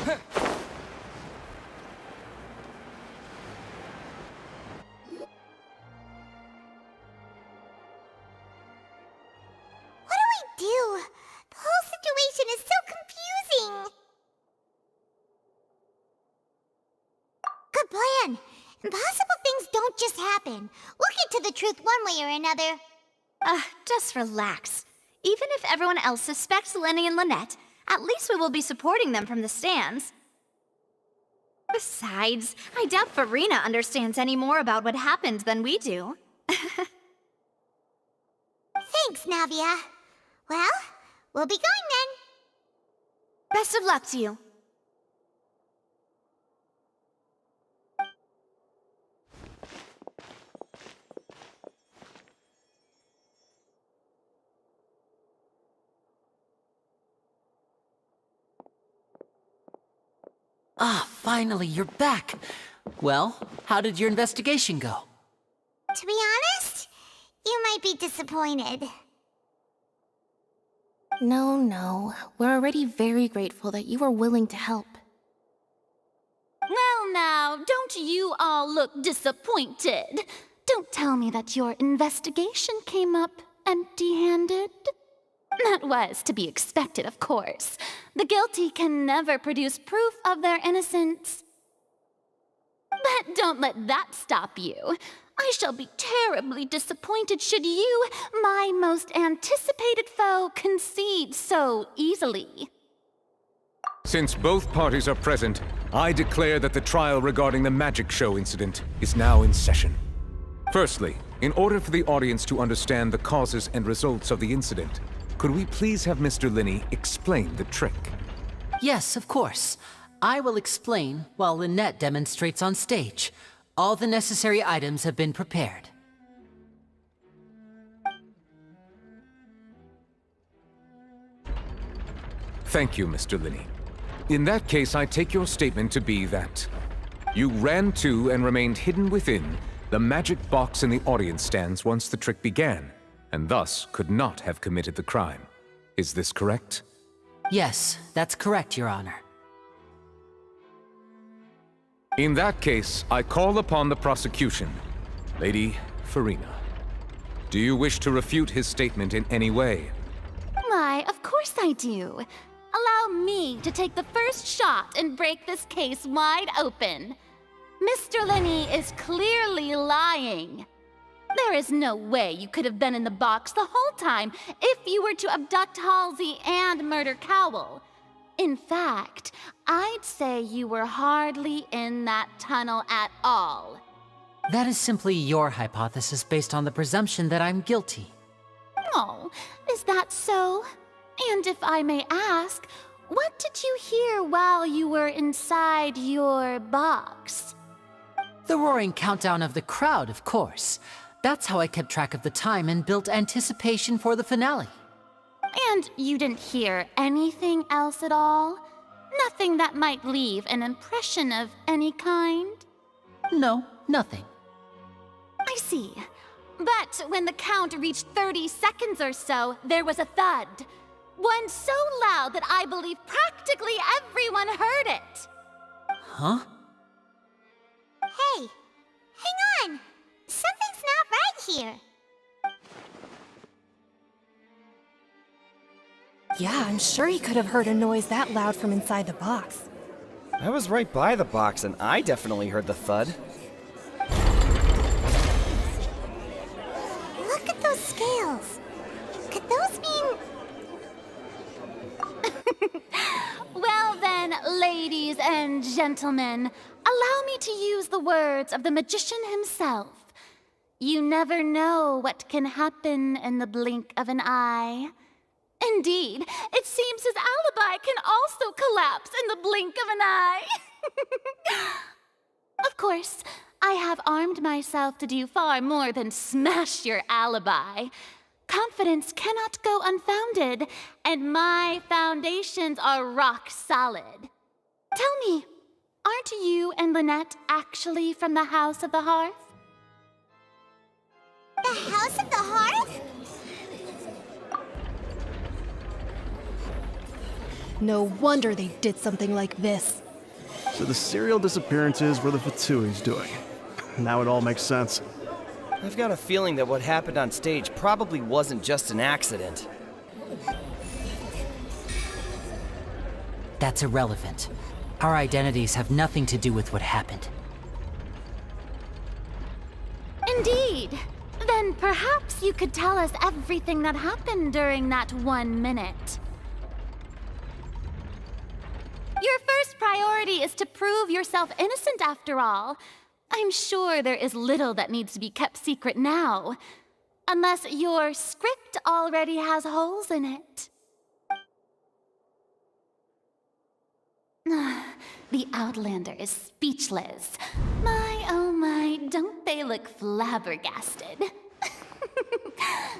What do we do? The whole situation is so confusing. Good plan. Impossible things don't just happen. We'll get to the truth one way or another. Just relax. Even if everyone else suspects Lenny and Lynette, at least we will be supporting them from the stands. Besides, I doubt Farina understands any more about what happened than we do. Thanks, Navia. Well, we'll be going then. Best of luck to you. Ah, finally, you're back. Well, how did your investigation go? To be honest, you might be disappointed. No. We're already very grateful that you were willing to help. Well now, don't you all look disappointed. Don't tell me that your investigation came up empty-handed. That was to be expected, of course. The guilty can never produce proof of their innocence. But don't let that stop you. I shall be terribly disappointed should you, my most anticipated foe, concede so easily. Since both parties are present, I declare that the trial regarding the magic show incident is now in session. Firstly, in order for the audience to understand the causes and results of the incident, could we please have Mr. Linney explain the trick? Yes, of course. I will explain while Lynette demonstrates on stage. All the necessary items have been prepared. Thank you, Mr. Linney. In that case, I take your statement to be that you ran to and remained hidden within the magic box in the audience stands once the trick began, and thus could not have committed the crime. Is this correct? Yes, that's correct, Your Honor. In that case, I call upon the prosecution. Lady Farina, do you wish to refute his statement in any way? Why, of course I do. Allow me to take the first shot and break this case wide open. Mr. Linney is clearly lying. There is no way you could have been in the box the whole time if you were to abduct Halsey and murder Cowell. In fact, I'd say you were hardly in that tunnel at all. That is simply your hypothesis based on the presumption that I'm guilty. Oh, is that so? And if I may ask, what did you hear while you were inside your box? The roaring countdown of the crowd, of course. That's how I kept track of the time and built anticipation for the finale. And you didn't hear anything else at all? Nothing that might leave an impression of any kind? No, nothing. I see. But when the count reached 30 seconds or so, there was a thud. One so loud that I believe practically everyone heard it. Huh? Hey, hang on. Something's not right here. Yeah, I'm sure he could have heard a noise that loud from inside the box. I was right by the box, and I definitely heard the thud. Look at those scales. Could those mean... Well then, ladies and gentlemen, allow me to use the words of the magician himself. You never know what can happen in the blink of an eye. Indeed, it seems his alibi can also collapse in the blink of an eye. Of course, I have armed myself to do far more than smash your alibi. Confidence cannot go unfounded, and my foundations are rock solid. Tell me, aren't you and Lynette actually from the House of the Hearth? The House of the Hearth? No wonder they did something like this. So the serial disappearances were the Fatui's doing. Now it all makes sense. I've got a feeling that what happened on stage probably wasn't just an accident. That's irrelevant. Our identities have nothing to do with what happened. Indeed. Then perhaps you could tell us everything that happened during that 1 minute. Your first priority is to prove yourself innocent after all. I'm sure there is little that needs to be kept secret now. Unless your script already has holes in it. The Outlander is speechless. My, oh my, don't they look flabbergasted?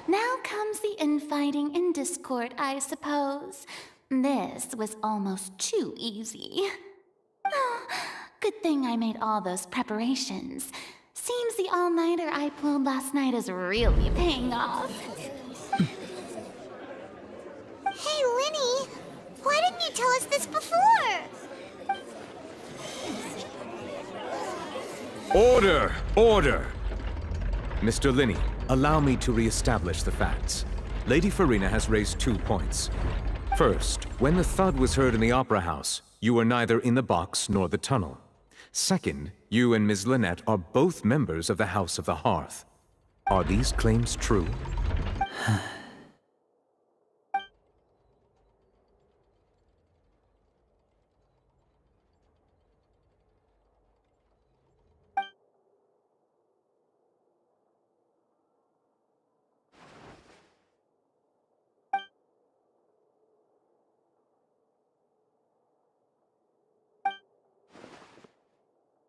Now comes the infighting and discord, I suppose. This was almost too easy. Good thing I made all those preparations. Seems the all-nighter I pulled last night is really paying off. Hey, Linny! Why didn't you tell us this before? Order! Order! Mr. Linney, allow me to re-establish the facts. Lady Farina has raised 2 points. First, when the thud was heard in the Opera House, you were neither in the box nor the tunnel. Second, you and Ms. Lynette are both members of the House of the Hearth. Are these claims true?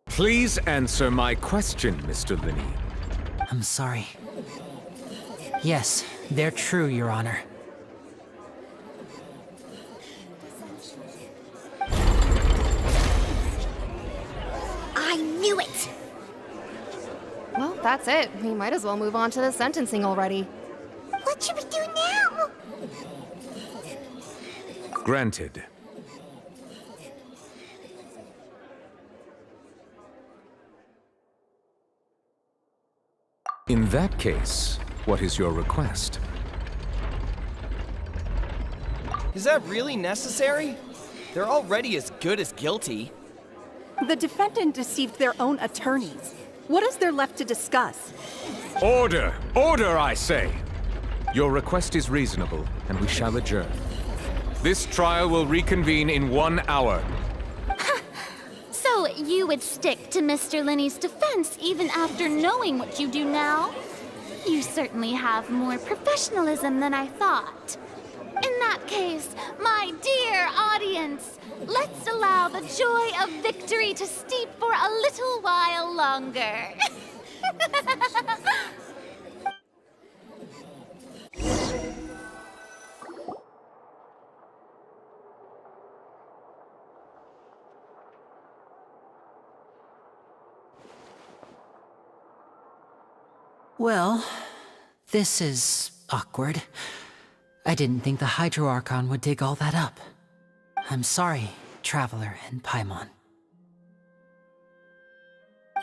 Please answer my question, Mr. Linney. I'm sorry. Yes, they're true, Your Honor. I knew it! Well, that's it. We might as well move on to the sentencing already. What should we do now? Granted. In that case, what is your request? Is that really necessary? They're already as good as guilty. The defendant deceived their own attorneys. What is there left to discuss? Order! Order, I say! Your request is reasonable, and we shall adjourn. This trial will reconvene in 1 hour. So you would stick to Mr. Linney's defense even after knowing what you do now? You certainly have more professionalism than I thought. In that case, my dear audience, let's allow the joy of victory to steep for a little while longer. Well, this is awkward. I didn't think the Hydro Archon would dig all that up. I'm sorry, Traveler and Paimon.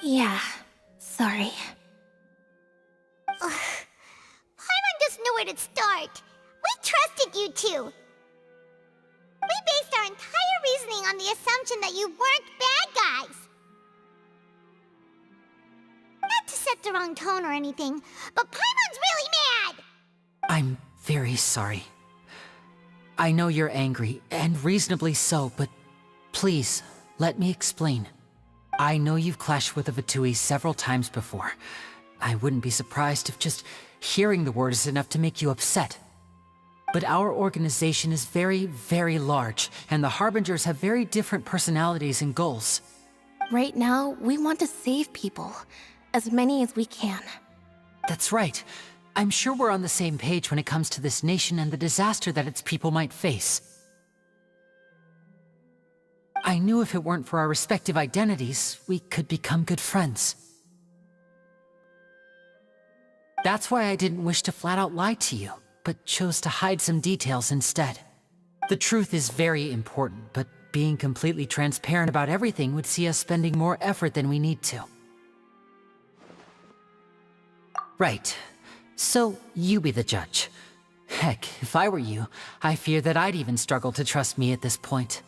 Yeah, sorry. Paimon doesn't know where to start. We trusted you two. We based our entire reasoning on the assumption that you weren't bad guys. Not to set the wrong tone or anything, but Paimon's really mad! I'm very sorry. I know you're angry, and reasonably so, but please, let me explain. I know you've clashed with the Fatui several times before. I wouldn't be surprised if just hearing the word is enough to make you upset. But our organization is very, very large, and the Harbingers have very different personalities and goals. Right now, we want to save people. As many as we can. That's right. I'm sure we're on the same page when it comes to this nation and the disaster that its people might face. I knew if it weren't for our respective identities, we could become good friends. That's why I didn't wish to flat out lie to you, but chose to hide some details instead. The truth is very important, but being completely transparent about everything would see us spending more effort than we need to. Right. So, you be the judge. Heck, if I were you, I fear that I'd even struggle to trust me at this point.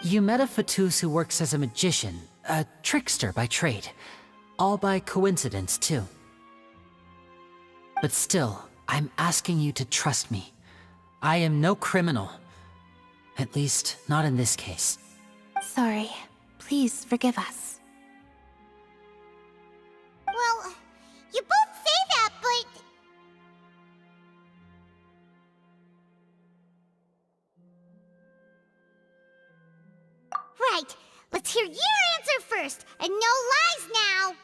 You met a Fatus who works as a magician, a trickster by trade. All by coincidence, too. But still, I'm asking you to trust me. I am no criminal. At least, not in this case. Sorry. Please forgive us. Well, you both say that, but... Right. Let's hear your answer first, and no lies now!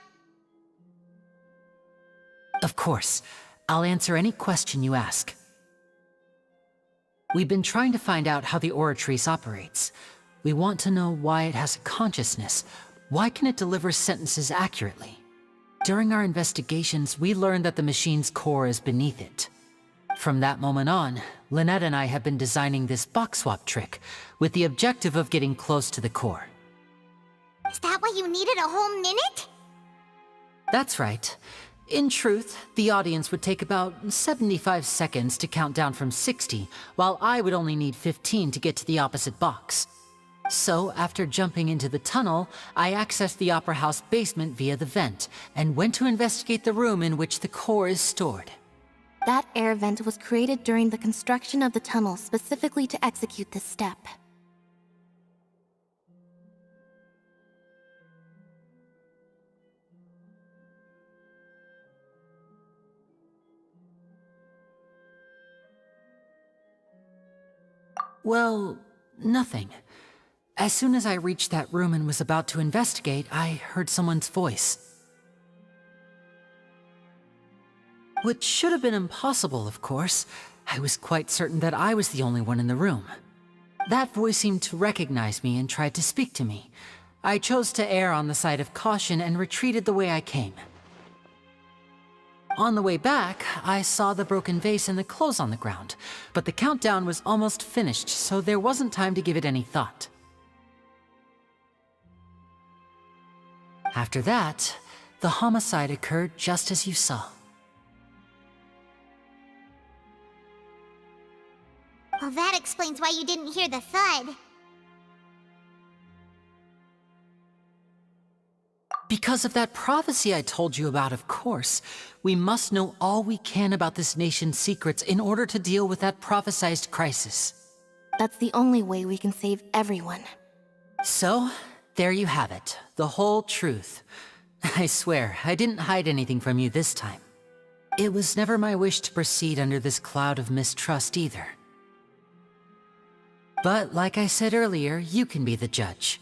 Of course. I'll answer any question you ask. We've been trying to find out how the Oratrice operates. We want to know why it has a consciousness. Why can it deliver sentences accurately? During our investigations, we learned that the machine's core is beneath it. From that moment on, Lynette and I have been designing this box swap trick, with the objective of getting close to the core. Is that why you needed a whole minute? That's right. In truth, the audience would take about 75 seconds to count down from 60, while I would only need 15 to get to the opposite box. So, after jumping into the tunnel, I accessed the Opera House basement via the vent, and went to investigate the room in which the core is stored. That air vent was created during the construction of the tunnel specifically to execute this step. Well, nothing. As soon as I reached that room and was about to investigate, I heard someone's voice. Which should have been impossible, of course. I was quite certain that I was the only one in the room. That voice seemed to recognize me and tried to speak to me. I chose to err on the side of caution and retreated the way I came. On the way back, I saw the broken vase and the clothes on the ground, but the countdown was almost finished, so there wasn't time to give it any thought. After that, the homicide occurred just as you saw. Well, that explains why you didn't hear the thud. Because of that prophecy I told you about, of course. We must know all we can about this nation's secrets in order to deal with that prophesized crisis. That's the only way we can save everyone. So, there you have it. The whole truth. I swear, I didn't hide anything from you this time. It was never my wish to proceed under this cloud of mistrust either. But, like I said earlier, you can be the judge.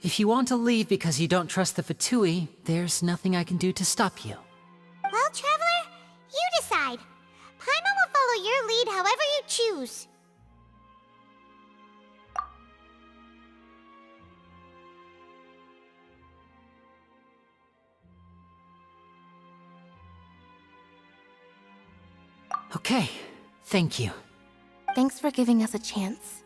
If you want to leave because you don't trust the Fatui, there's nothing I can do to stop you. Well, Traveler, you decide. Paimon will follow your lead however you choose. Okay, thank you. Thanks for giving us a chance.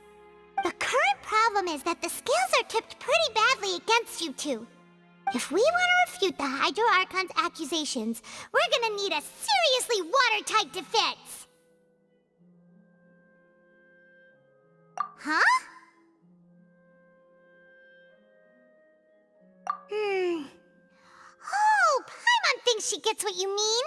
The current problem is that the scales are tipped pretty badly against you two. If we want to refute the Hydro Archon's accusations, we're gonna need a seriously watertight defense. Huh? Oh, Paimon thinks she gets what you mean.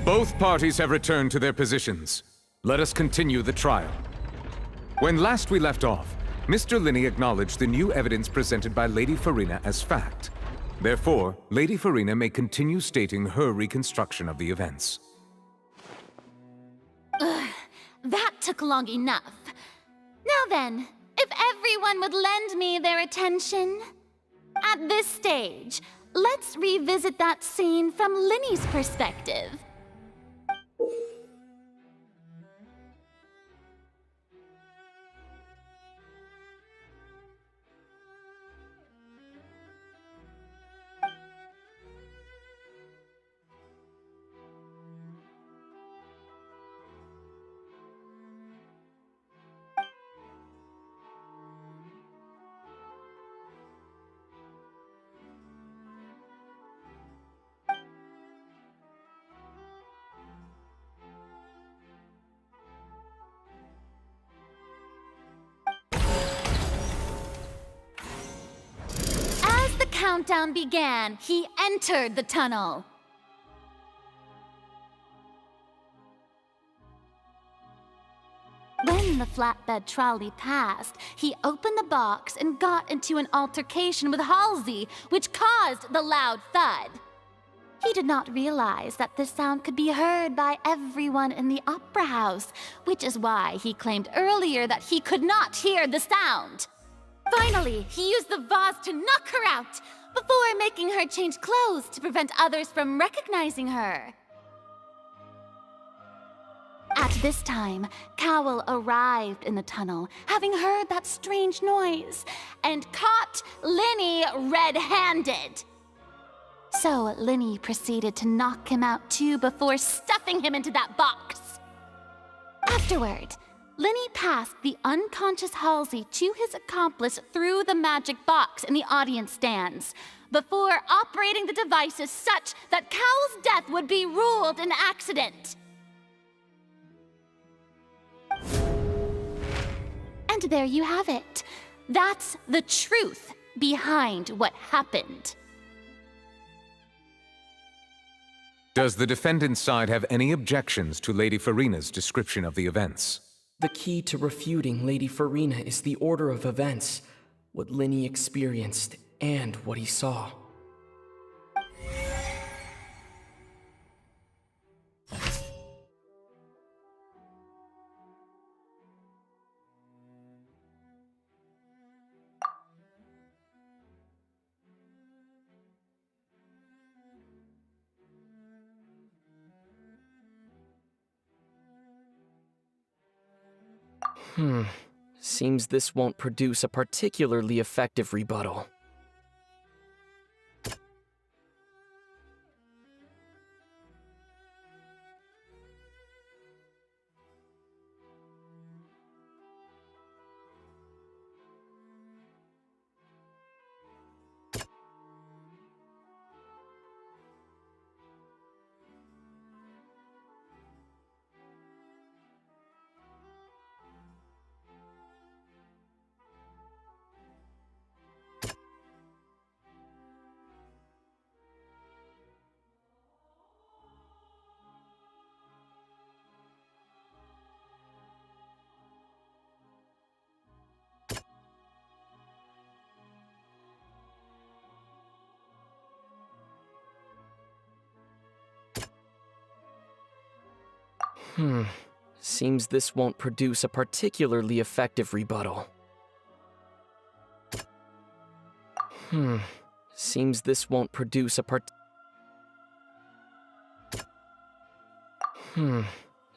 Both parties have returned to their positions. Let us continue the trial. When last we left off, Mr. Linney acknowledged the new evidence presented by Lady Farina as fact. Therefore, Lady Farina may continue stating her reconstruction of the events. Ugh, that took long enough. Now then, if everyone would lend me their attention. At this stage, let's revisit that scene from Linney's perspective. Countdown began, he entered the tunnel. When the flatbed trolley passed, he opened the box and got into an altercation with Halsey, which caused the loud thud. He did not realize that this sound could be heard by everyone in the opera house, which is why he claimed earlier that he could not hear the sound. Finally, he used the vase to knock her out, before making her change clothes to prevent others from recognizing her. At this time, Cowell arrived in the tunnel, having heard that strange noise, and caught Linney red-handed. So Linney proceeded to knock him out too before stuffing him into that box. Afterward, Linney passed the unconscious Halsey to his accomplice through the magic box in the audience stands, before operating the devices such that Cowell's death would be ruled an accident. And there you have it. That's the truth behind what happened. Does the defendant's side have any objections to Lady Farina's description of the events? The key to refuting Lady Farina is the order of events, what Linney experienced, and what he saw. Seems this won't produce a particularly effective rebuttal. Seems this won't produce a particularly effective rebuttal. Seems this won't produce a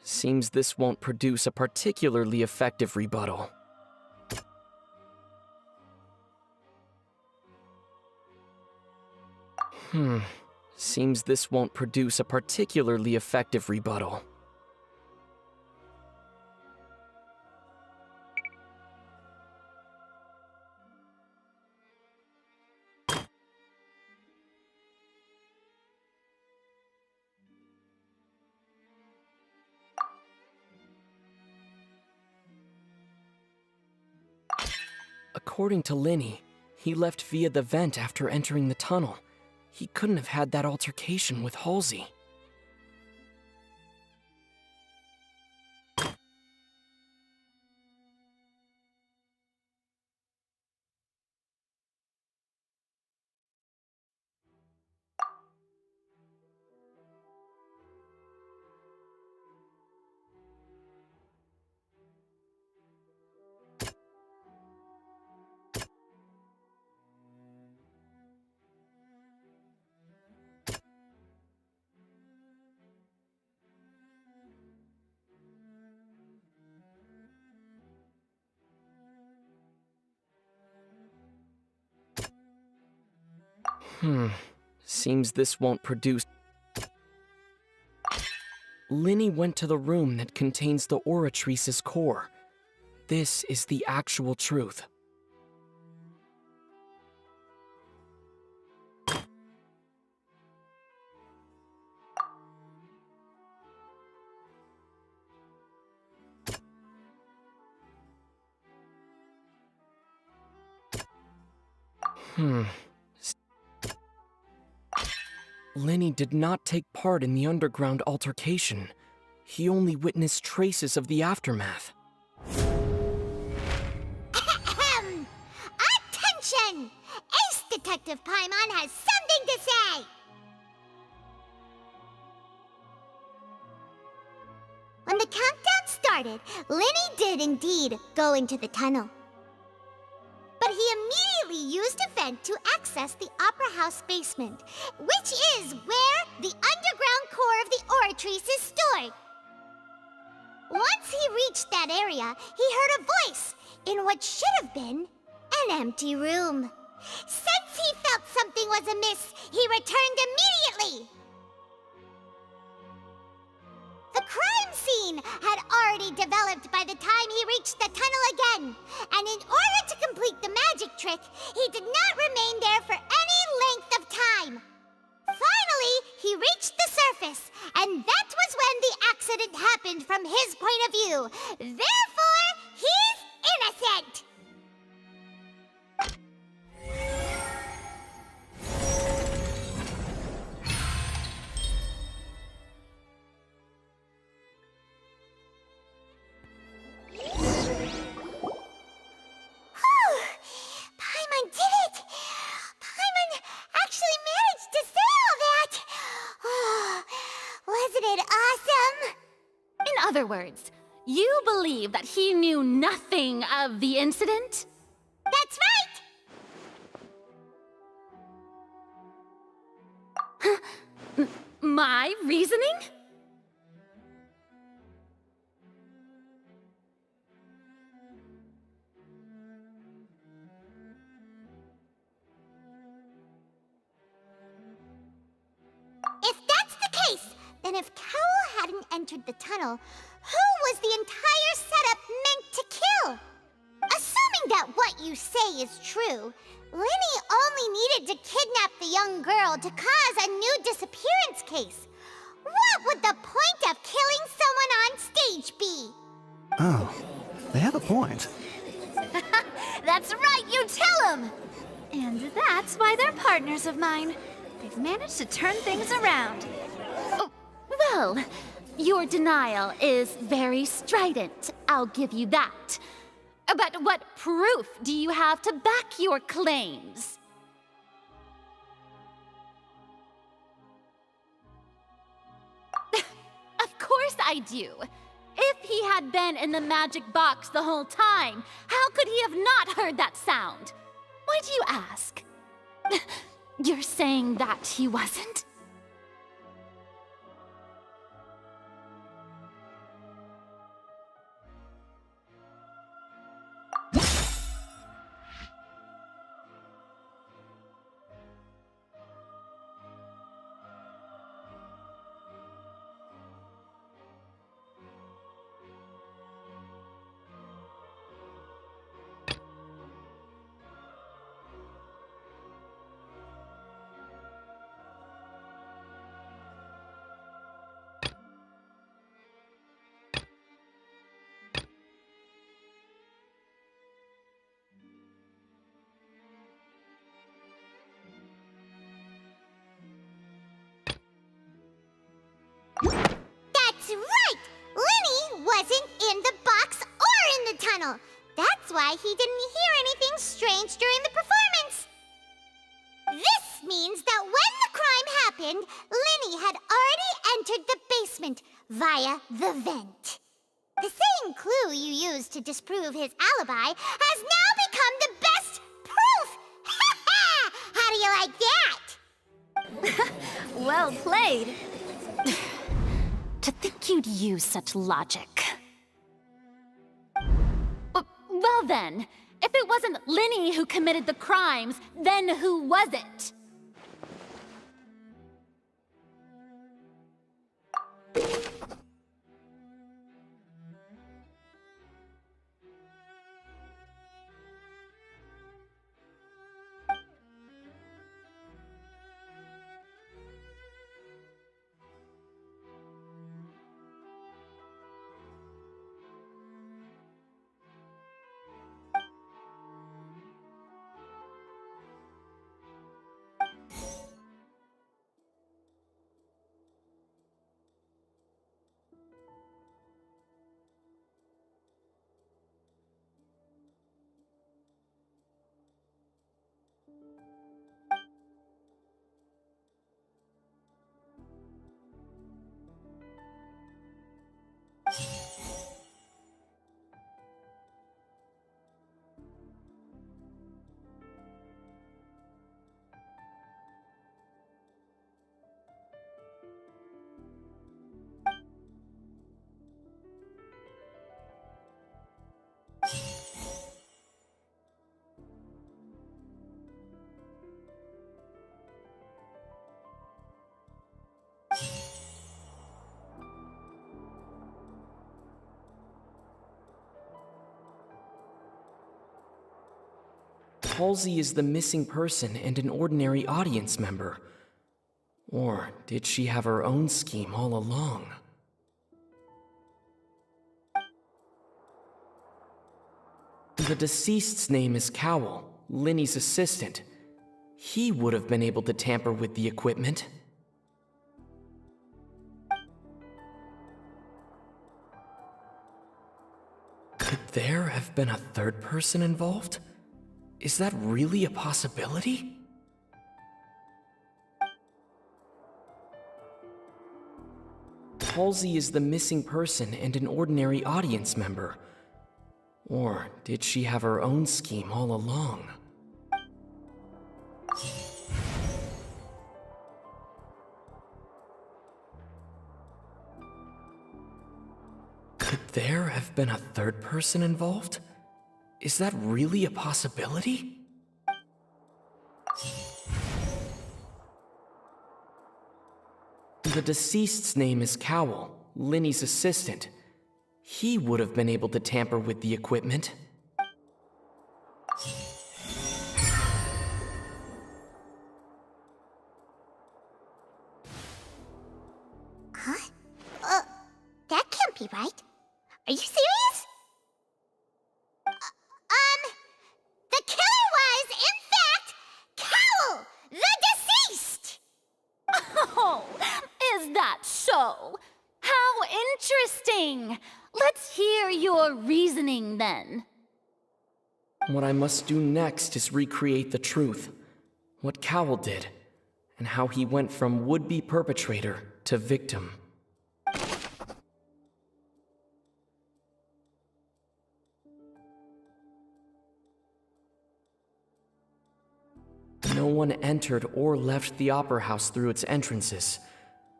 Seems this won't produce a particularly effective rebuttal. Seems this won't produce a particularly effective rebuttal. According to Linney, he left via the vent after entering the tunnel. He couldn't have had that altercation with Halsey. Seems this won't produce... Linny went to the room that contains the Oratrice's core. This is the actual truth. Linny did not take part in the underground altercation. He only witnessed traces of the aftermath. Attention! Ace Detective Paimon has something to say! When the countdown started, Linny did indeed go into the tunnel. But he immediately used a vent to access the Opera House basement, which is where the underground core of the Oratrice is stored. Once he reached that area, he heard a voice in what should have been an empty room. Since he felt something was amiss, he returned immediately. The crime scene had already developed by the time he reached the tunnel again, and in order to complete the magic trick, he did not remain there for any length of time. Finally, he reached the surface, and that was when the accident happened from his point of view. Therefore, he's innocent! Paimon did it! Paimon actually managed to say all that! Oh, wasn't it awesome? In other words, you believe that he knew nothing of the incident? That's right! My reasoning? If that's the case, then if Cowell hadn't entered the tunnel, who was the entire setup meant to kill? Assuming that what you say is true, Linny only needed to kidnap the young girl to cause a new disappearance case. What would the point of killing someone on stage be? Oh, they have a point. That's right, you tell him! And that's why they're partners of mine. They've managed to turn things around. Oh, well, your denial is very strident, I'll give you that. But what proof do you have to back your claims? Of course I do. If he had been in the magic box the whole time, how could he have not heard that sound? Why do you ask? You're saying that he wasn't? That's right! Linny wasn't in the box or in the tunnel. That's why he didn't hear anything strange during the performance. This means that when the crime happened, Linny had already entered the basement via the vent. The same clue you used to disprove his alibi has now become the best proof! Ha ha! How do you like that? Well played. To think you'd use such logic. Well then, if it wasn't Linny who committed the crimes, then who was it? Halsey is the missing person and an ordinary audience member. Or did she have her own scheme all along? The deceased's name is Cowell, Linny's assistant. He would have been able to tamper with the equipment. Could there have been a third person involved? Is that really a possibility? Halsey is the missing person and an ordinary audience member. Or did she have her own scheme all along? Could there have been a third person involved? Is that really a possibility? The deceased's name is Cowell, Linny's assistant. He would have been able to tamper with the equipment. Huh? That can't be right. Are you serious? The killer was, in fact, Cowell, the deceased! Oh, is that so? How interesting! Let's hear your reasoning then. What I must do next is recreate the truth. What Cowell did, and how he went from would-be perpetrator to victim. No one entered or left the Opera House through its entrances.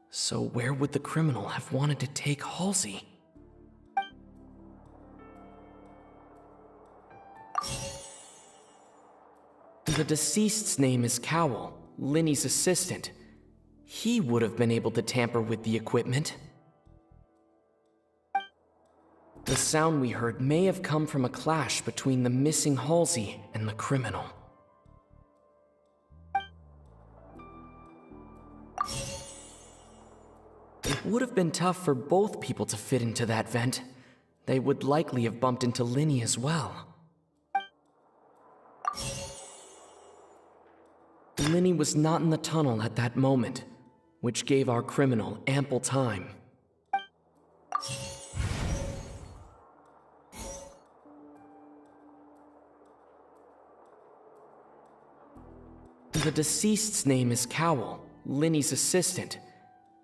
So where would the criminal have wanted to take Halsey? The deceased's name is Cowell, Linny's assistant. He would have been able to tamper with the equipment. The sound we heard may have come from a clash between the missing Halsey and the criminal. It would have been tough for both people to fit into that vent. They would likely have bumped into Linny as well. Linny was not in the tunnel at that moment, which gave our criminal ample time. The deceased's name is Cowell, Linny's assistant.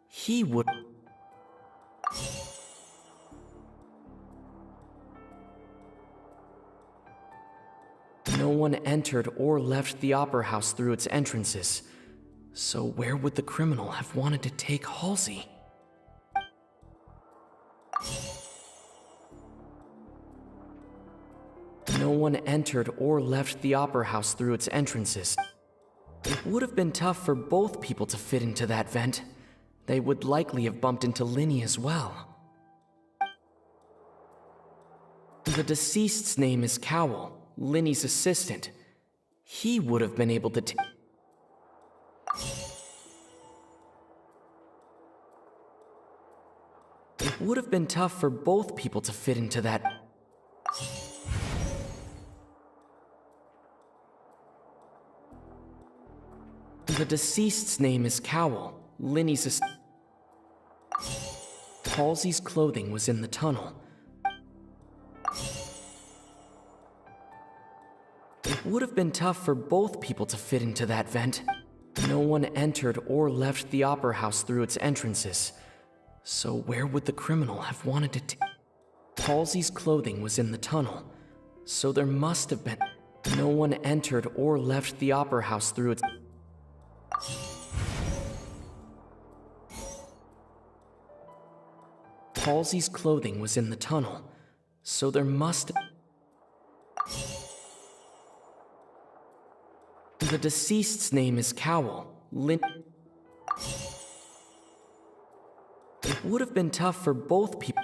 He would... No one entered or left the Opera House through its entrances. So where would the criminal have wanted to take Halsey? No one entered or left the Opera House through its entrances. It would have been tough for both people to fit into that vent. they would likely have bumped into Linny as well. The deceased's name is Cowell, Linny's assistant. He would have been able to It would have been tough for both people to fit into that. The deceased's name is Cowell, Linny's assistant. Halsey's clothing was in the tunnel. It would have been tough for both people to fit into that vent. No one entered or left the Opera House through its entrances. So where would the criminal have wanted to Halsey's clothing was in the tunnel. So there must have been. No one entered or left the Opera House through its... Halsey's clothing was in the tunnel. So there must... The deceased's name is Cowell, It would have been tough for both people.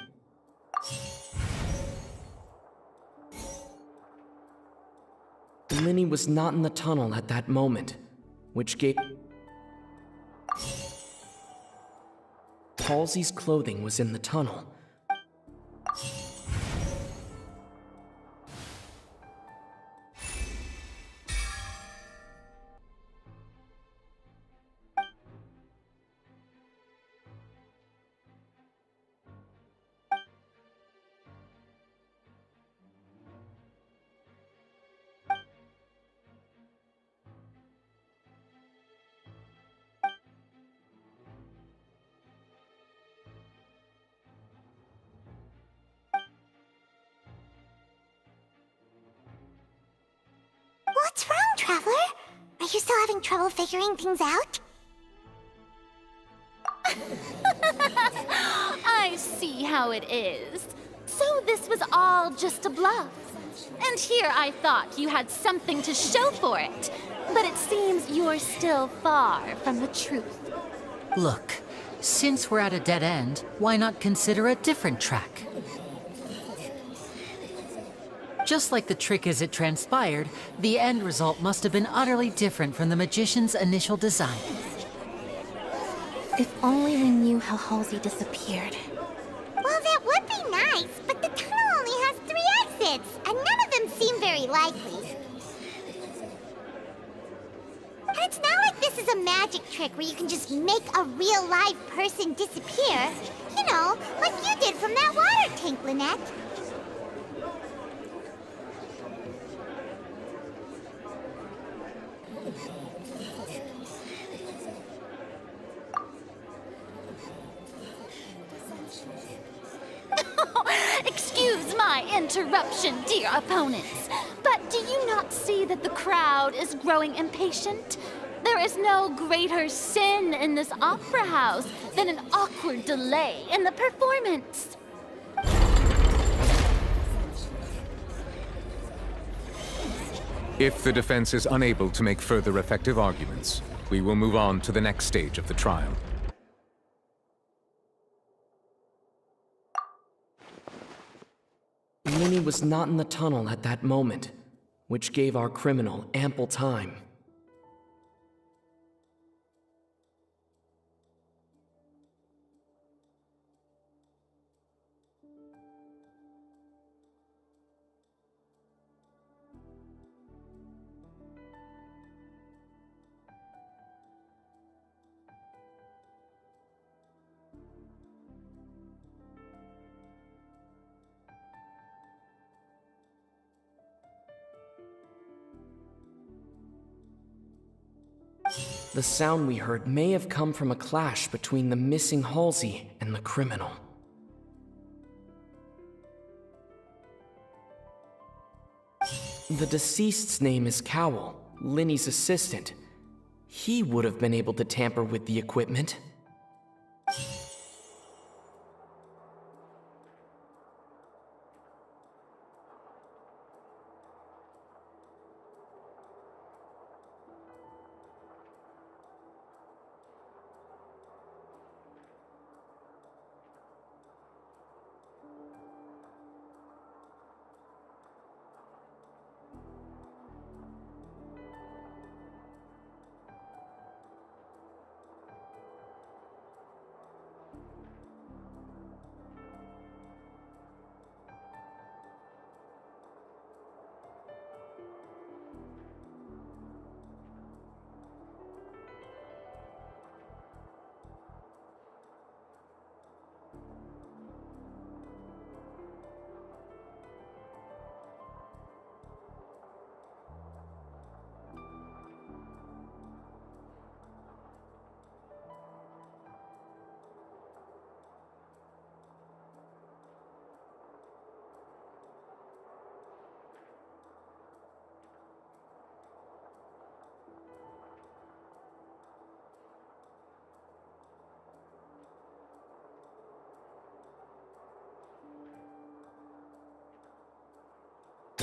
Linny was not in the tunnel at that moment, which gave... Halsey's clothing was in the tunnel. What's wrong, Traveler? Are you still having trouble figuring things out? I see how it is. So this was all just a bluff. And here I thought you had something to show for it. But it seems you're still far from the truth. Look, since we're at a dead end, why not consider a different track? Just like the trick as it transpired, the end result must have been utterly different from the magician's initial design. If only we knew how Halsey disappeared. Well, that would be nice, but the tunnel only has 3 exits, and none of them seem very likely. And it's not like this is a magic trick where you can just make a real live person disappear. You know, like you did from that water tank, Lynette. Excuse my interruption, dear opponents, but do you not see that the crowd is growing impatient? There is no greater sin in this opera house than an awkward delay in the performance. If the defense is unable to make further effective arguments, we will move on to the next stage of the trial. Linny was not in the tunnel at that moment, which gave our criminal ample time. The sound we heard may have come from a clash between the missing Halsey and the criminal. The deceased's name is Cowell, Linny's assistant. He would have been able to tamper with the equipment.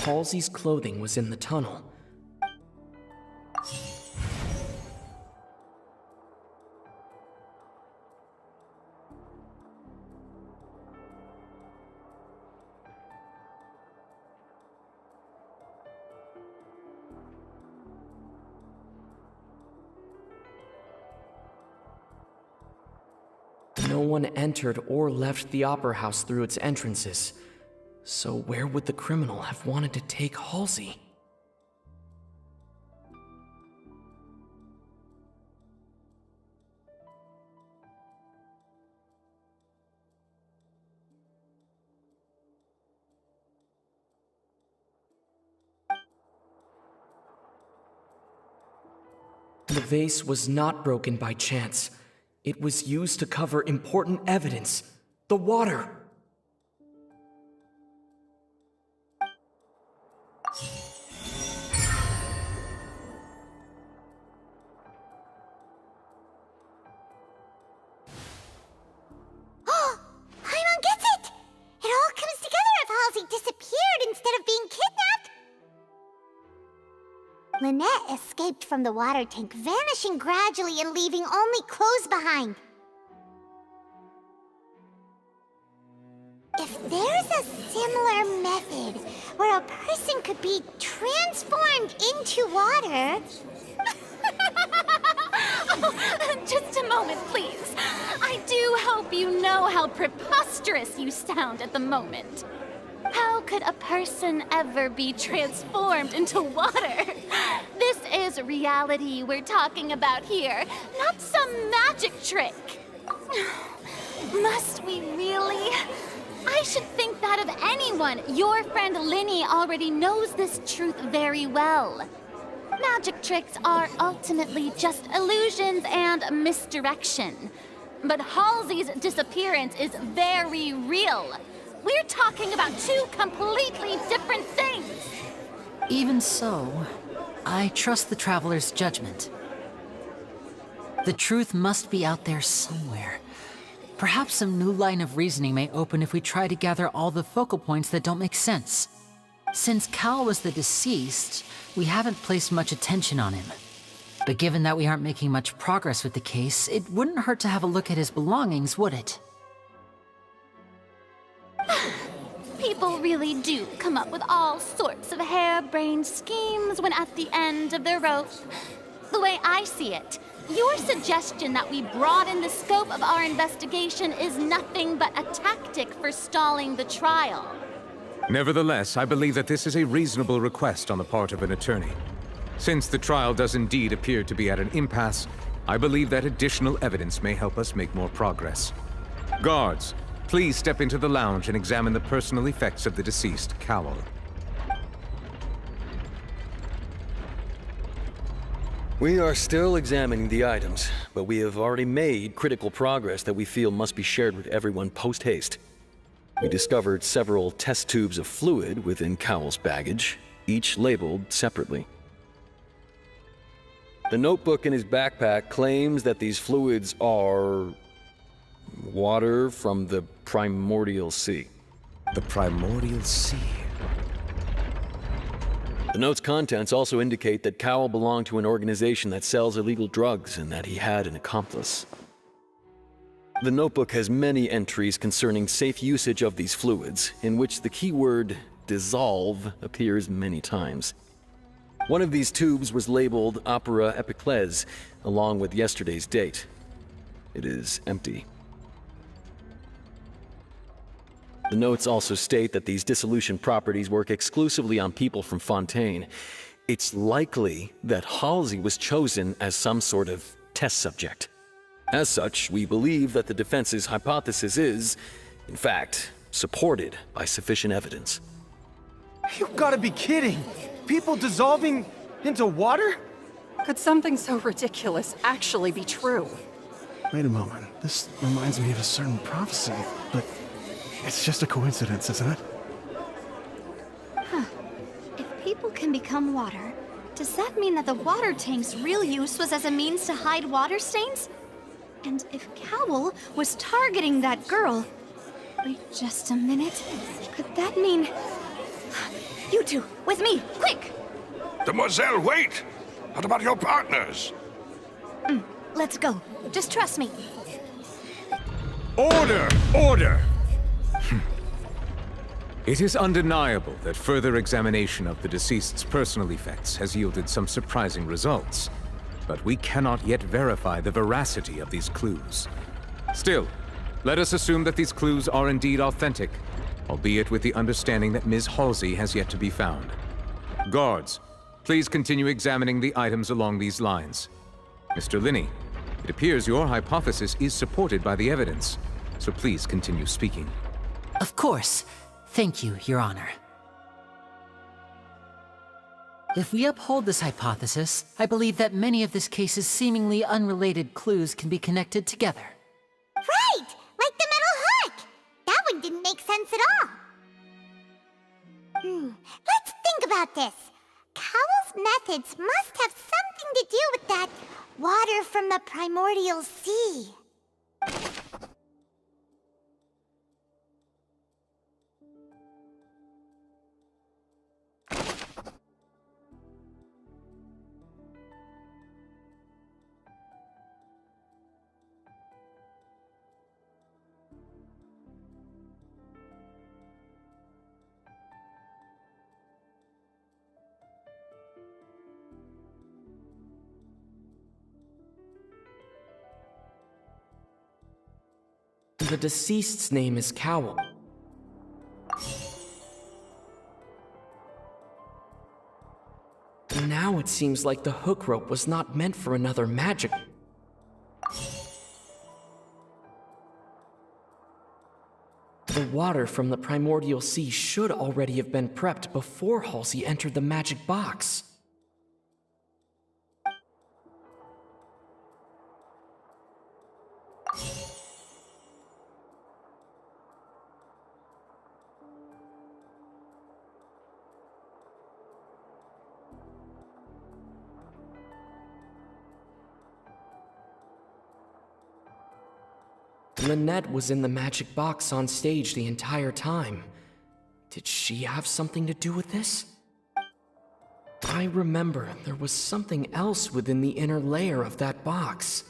Halsey's clothing was in the tunnel. No one entered or left the Opera House through its entrances. So where would the criminal have wanted to take Halsey? The vase was not broken by chance. It was used to cover important evidence. The water. Oh, Paimon gets it! It all comes together if Halsey disappeared instead of being kidnapped. Lynette escaped from the water tank, vanishing gradually and leaving only clothes behind. If there's a similar method where a person could be transformed into water... Oh, just a moment, please. I do hope you know how preposterous you sound at the moment. How could a person ever be transformed into water? This is reality we're talking about here, not some magic trick. Must we really? I should think that of anyone. Your friend Linny already knows this truth very well. Magic tricks are ultimately just illusions and misdirection. But Halsey's disappearance is very real. We're talking about two completely different things. Even so, I trust the Traveler's judgment. The truth must be out there somewhere. Perhaps some new line of reasoning may open if we try to gather all the focal points that don't make sense. Since Cal was the deceased, we haven't placed much attention on him. But given that we aren't making much progress with the case, it wouldn't hurt to have a look at his belongings, would it? People really do come up with all sorts of harebrained schemes when at the end of their rope. The way I see it, your suggestion that we broaden the scope of our investigation is nothing but a tactic for stalling the trial. Nevertheless, I believe that this is a reasonable request on the part of an attorney. Since the trial does indeed appear to be at an impasse, I believe that additional evidence may help us make more progress. Guards, please step into the lounge and examine the personal effects of the deceased, Cowell. We are still examining the items, but we have already made critical progress that we feel must be shared with everyone post-haste. We discovered several test tubes of fluid within Cowell's baggage, each labeled separately. The notebook in his backpack claims that these fluids are water from the primordial sea. The primordial sea? The note's contents also indicate that Cowell belonged to an organization that sells illegal drugs and that he had an accomplice. The notebook has many entries concerning safe usage of these fluids, in which the keyword dissolve appears many times. One of these tubes was labeled Opera Epiclese, along with yesterday's date. It is empty. The notes also state that these dissolution properties work exclusively on people from Fontaine. It's likely that Halsey was chosen as some sort of test subject. As such, we believe that the defense's hypothesis is, in fact, supported by sufficient evidence. You've got to be kidding! People dissolving into water? Could something so ridiculous actually be true? Wait a moment. This reminds me of a certain prophecy, but it's just a coincidence, isn't it? Huh. If people can become water, does that mean that the water tank's real use was as a means to hide water stains? And if Cowell was targeting that girl... Wait just a minute. Could that mean... You two, with me, quick! Demoiselle, wait! What about your partners? Let's go. Just trust me. Order! Order! It is undeniable that further examination of the deceased's personal effects has yielded some surprising results, but we cannot yet verify the veracity of these clues. Still, let us assume that these clues are indeed authentic, albeit with the understanding that Ms. Halsey has yet to be found. Guards, please continue examining the items along these lines. Mr. Linney, it appears your hypothesis is supported by the evidence, so please continue speaking. Of course. Thank you, Your Honor. If we uphold this hypothesis, I believe that many of this case's seemingly unrelated clues can be connected together. Right! Like the metal hook! That one didn't make sense at all. Let's think about this. Cowell's methods must have something to do with that water from the primordial sea. The deceased's name is Cowell. Now it seems like the hook rope was not meant for another magic. The water from the primordial sea should already have been prepped before Halsey entered the magic box. Lynette was in the magic box on stage the entire time. Did she have something to do with this? I remember there was something else within the inner layer of that box.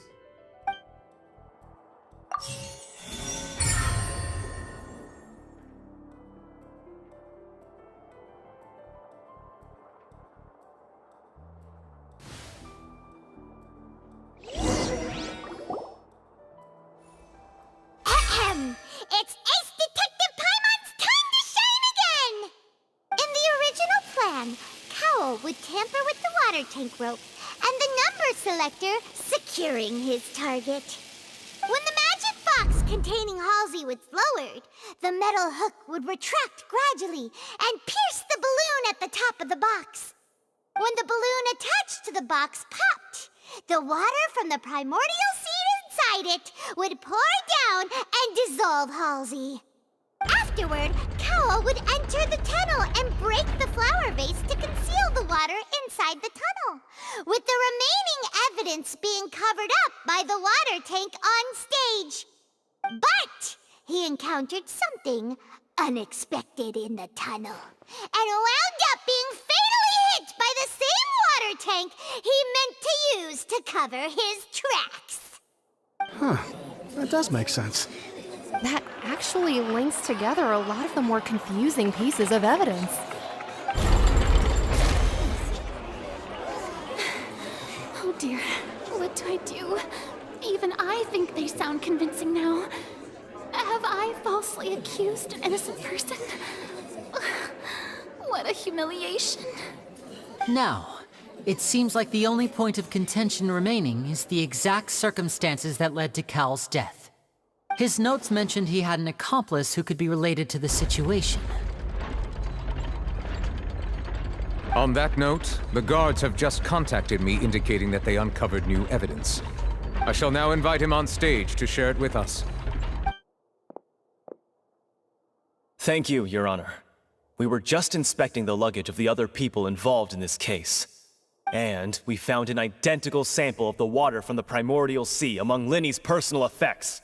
It's Ace Detective Paimon's time to shine again! In the original plan, Cowell would tamper with the water tank rope and the number selector securing his target. When the magic box containing Halsey was lowered, the metal hook would retract gradually and pierce the balloon at the top of the box. When the balloon attached to the box popped, the water from the primordial seed inside it would pour down and dissolve Halsey. Afterward, Cowell would enter the tunnel and break the flower vase to conceal the water inside the tunnel, with the remaining evidence being covered up by the water tank on stage. But he encountered something unexpected in the tunnel and wound up being fatally hit by the same water tank he meant to use to cover his tracks. Huh. That does make sense. That actually links together a lot of the more confusing pieces of evidence. Oh dear, what do I do? Even I think they sound convincing now. Have I falsely accused an innocent person? What a humiliation. Now, it seems like the only point of contention remaining is the exact circumstances that led to Cal's death. His notes mentioned he had an accomplice who could be related to the situation. On that note, the guards have just contacted me indicating that they uncovered new evidence. I shall now invite him on stage to share it with us. Thank you, Your Honor. We were just inspecting the luggage of the other people involved in this case. And we found an identical sample of the water from the primordial sea among Linny's personal effects.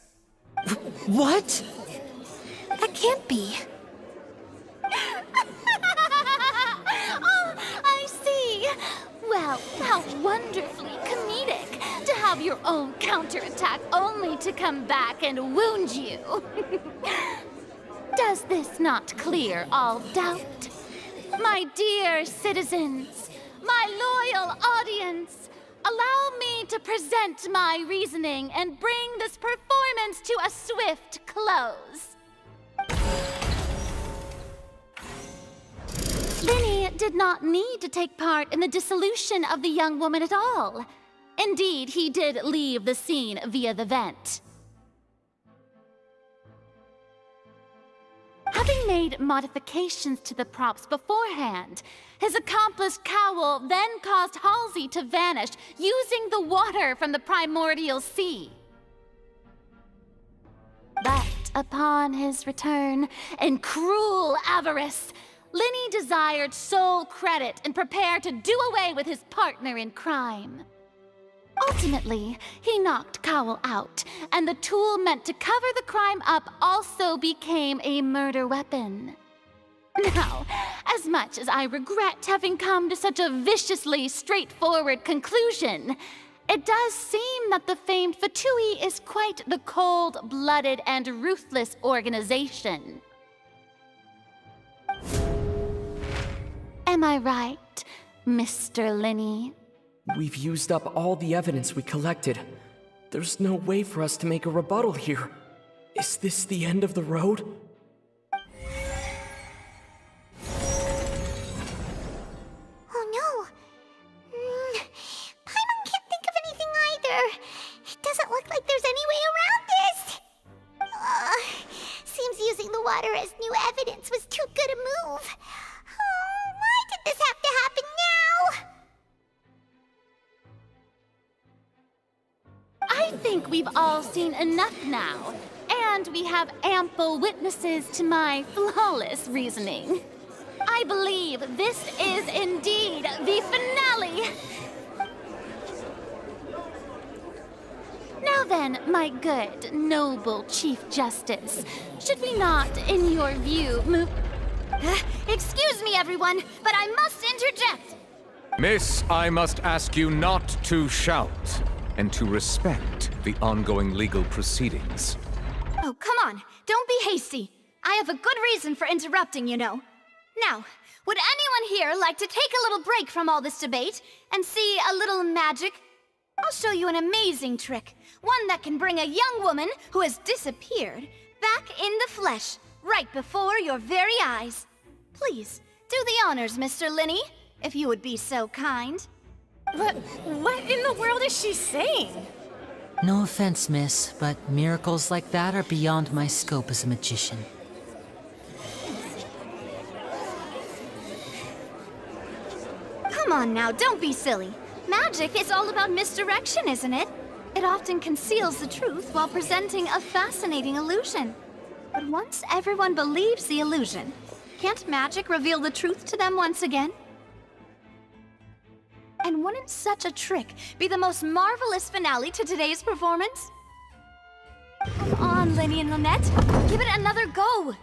What? That can't be. How wonderfully comedic to have your own counterattack only to come back and wound you. Does this not clear all doubt? My dear citizens, my loyal audience, allow me to present my reasoning and bring this performance to a swift close. Linny did not need to take part in the dissolution of the young woman at all. Indeed, he did leave the scene via the vent. Having made modifications to the props beforehand, his accomplice Cowl then caused Halsey to vanish using the water from the primordial sea. But upon his return, in cruel avarice, Linny desired sole credit and prepared to do away with his partner in crime. Ultimately, he knocked Cowl out, and the tool meant to cover the crime up also became a murder weapon. Now, as much as I regret having come to such a viciously straightforward conclusion, it does seem that the famed Fatui is quite the cold-blooded and ruthless organization. Am I right, Mr. Linny? We've used up all the evidence we collected. There's no way for us to make a rebuttal here. Is this the end of the road? Oh no. Paimon can't think of anything either. It doesn't look like there's any way around this. Seems using the water as new evidence was too good a move. Why did this have to happen now? I think we've all seen enough now, and we have ample witnesses to my flawless reasoning. I believe this is indeed the finale. Now then, my good, noble Chief Justice, should we not, in your view, move... Excuse me, everyone, but I must interject. Miss, I must ask you not to shout, and to respect the ongoing legal proceedings. Oh, come on. Don't be hasty. I have a good reason for interrupting, you know. Now, would anyone here like to take a little break from all this debate and see a little magic? I'll show you an amazing trick. One that can bring a young woman who has disappeared back in the flesh, right before your very eyes. Please, do the honors, Mr. Linny, if you would be so kind. What in the world is she saying? No offense, miss, but miracles like that are beyond my scope as a magician. Come on now, don't be silly. Magic is all about misdirection, isn't it? It often conceals the truth while presenting a fascinating illusion. But once everyone believes the illusion, can't magic reveal the truth to them once again? And wouldn't such a trick be the most marvelous finale to today's performance? Come on, Linny and Lynette. Give it another go.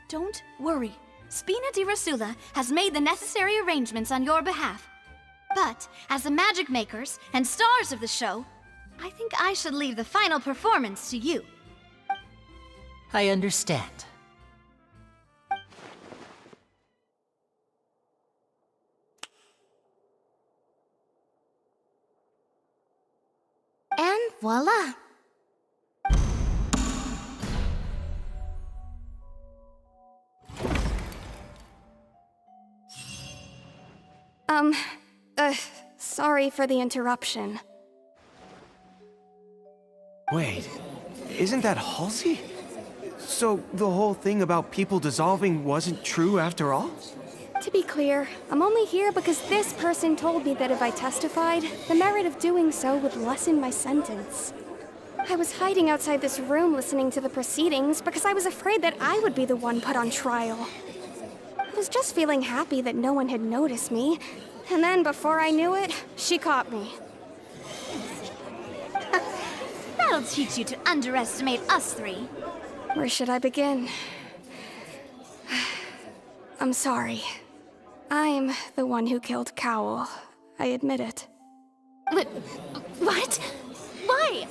Don't worry. Spina di Rasula has made the necessary arrangements on your behalf. But, as the magic makers and stars of the show, I think I should leave the final performance to you. I understand. And voila! Sorry for the interruption. Wait, isn't that Halsey? So the whole thing about people dissolving wasn't true after all? To be clear, I'm only here because this person told me that if I testified, the merit of doing so would lessen my sentence. I was hiding outside this room listening to the proceedings because I was afraid that I would be the one put on trial. I was just feeling happy that no one had noticed me, and then before I knew it, she caught me. That'll teach you to underestimate us three. Where should I begin? I'm sorry. I'm the one who killed Cowl. I admit it. What? Why?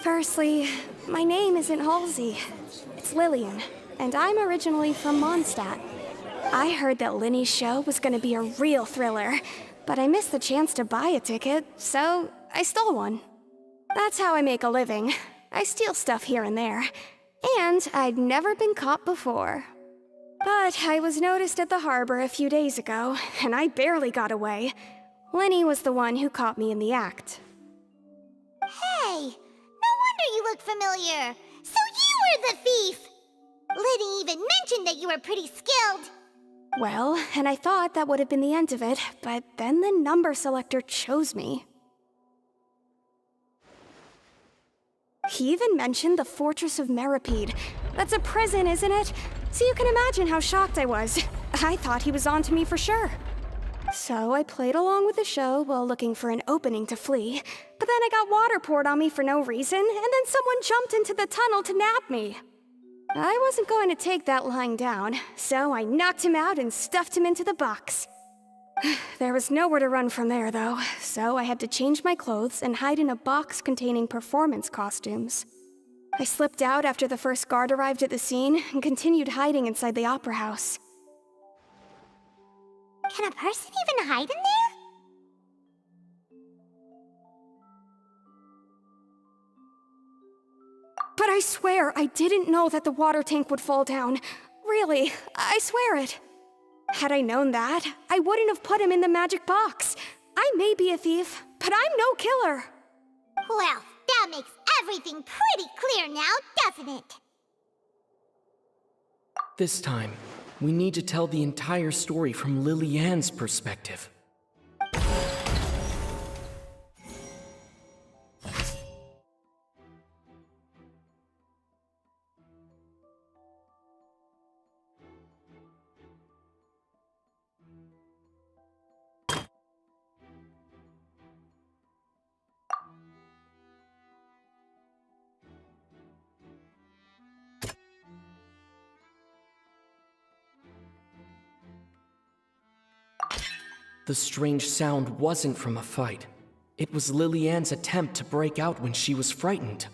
Firstly, my name isn't Halsey. It's Lillian, and I'm originally from Mondstadt. I heard that Linny's show was gonna be a real thriller, but I missed the chance to buy a ticket, so I stole one. That's how I make a living. I steal stuff here and there. And I'd never been caught before. But I was noticed at the harbor a few days ago, and I barely got away. Linny was the one who caught me in the act. Hey, no wonder you look familiar. So you were the thief! Liddy even mentioned that you were pretty skilled. Well, and I thought that would have been the end of it, but then the number selector chose me. He even mentioned the Fortress of Meripede. That's a prison, isn't it? So you can imagine how shocked I was. I thought he was onto me for sure. So I played along with the show while looking for an opening to flee, but then I got water poured on me for no reason, and then someone jumped into the tunnel to nab me. I wasn't going to take that lying down, so I knocked him out and stuffed him into the box. There was nowhere to run from there, though, so I had to change my clothes and hide in a box containing performance costumes. I slipped out after the first guard arrived at the scene and continued hiding inside the opera house. Can a person even hide in there? But I swear I didn't know that the water tank would fall down. Really, I swear it. Had I known that, I wouldn't have put him in the magic box. I may be a thief, but I'm no killer. Well, that makes everything pretty clear now, doesn't it? This time, we need to tell the entire story from Lily-Ann's perspective. The strange sound wasn't from a fight. It was Lily-Ann's attempt to break out when she was frightened.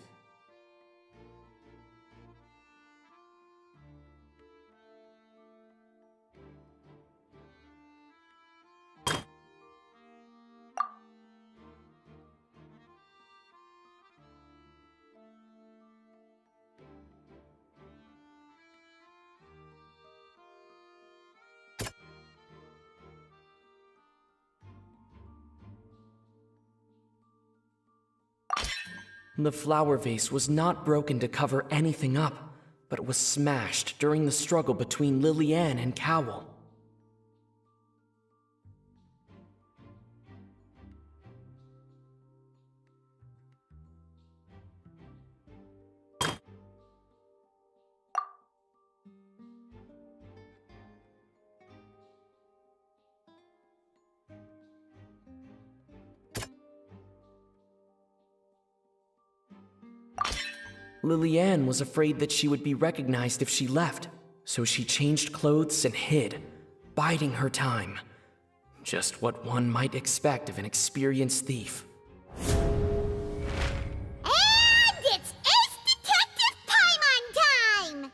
The flower vase was not broken to cover anything up, but was smashed during the struggle between Lily-Ann and Cowell. Lily-Ann was afraid that she would be recognized if she left, so she changed clothes and hid, biding her time. Just what one might expect of an experienced thief. And it's Ace Detective Paimon time!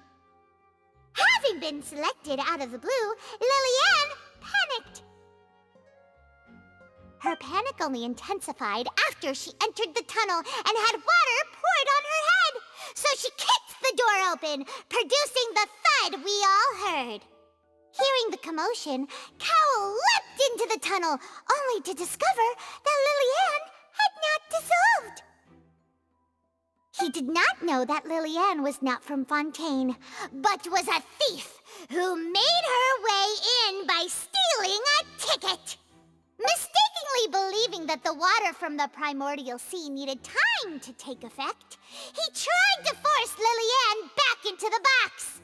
Having been selected out of the blue, Lily-Ann panicked. Her panic only intensified after she entered the tunnel and had water poured on her head. So she kicked the door open, producing the thud we all heard. Hearing the commotion, Cowell leapt into the tunnel, only to discover that Lily-Ann had not dissolved. He did not know that Lily-Ann was not from Fontaine, but was a thief who made her way in by stealing a ticket. Mistakenly believing that the water from the primordial sea needed time to take effect, he tried to force Lily-Ann back into the box.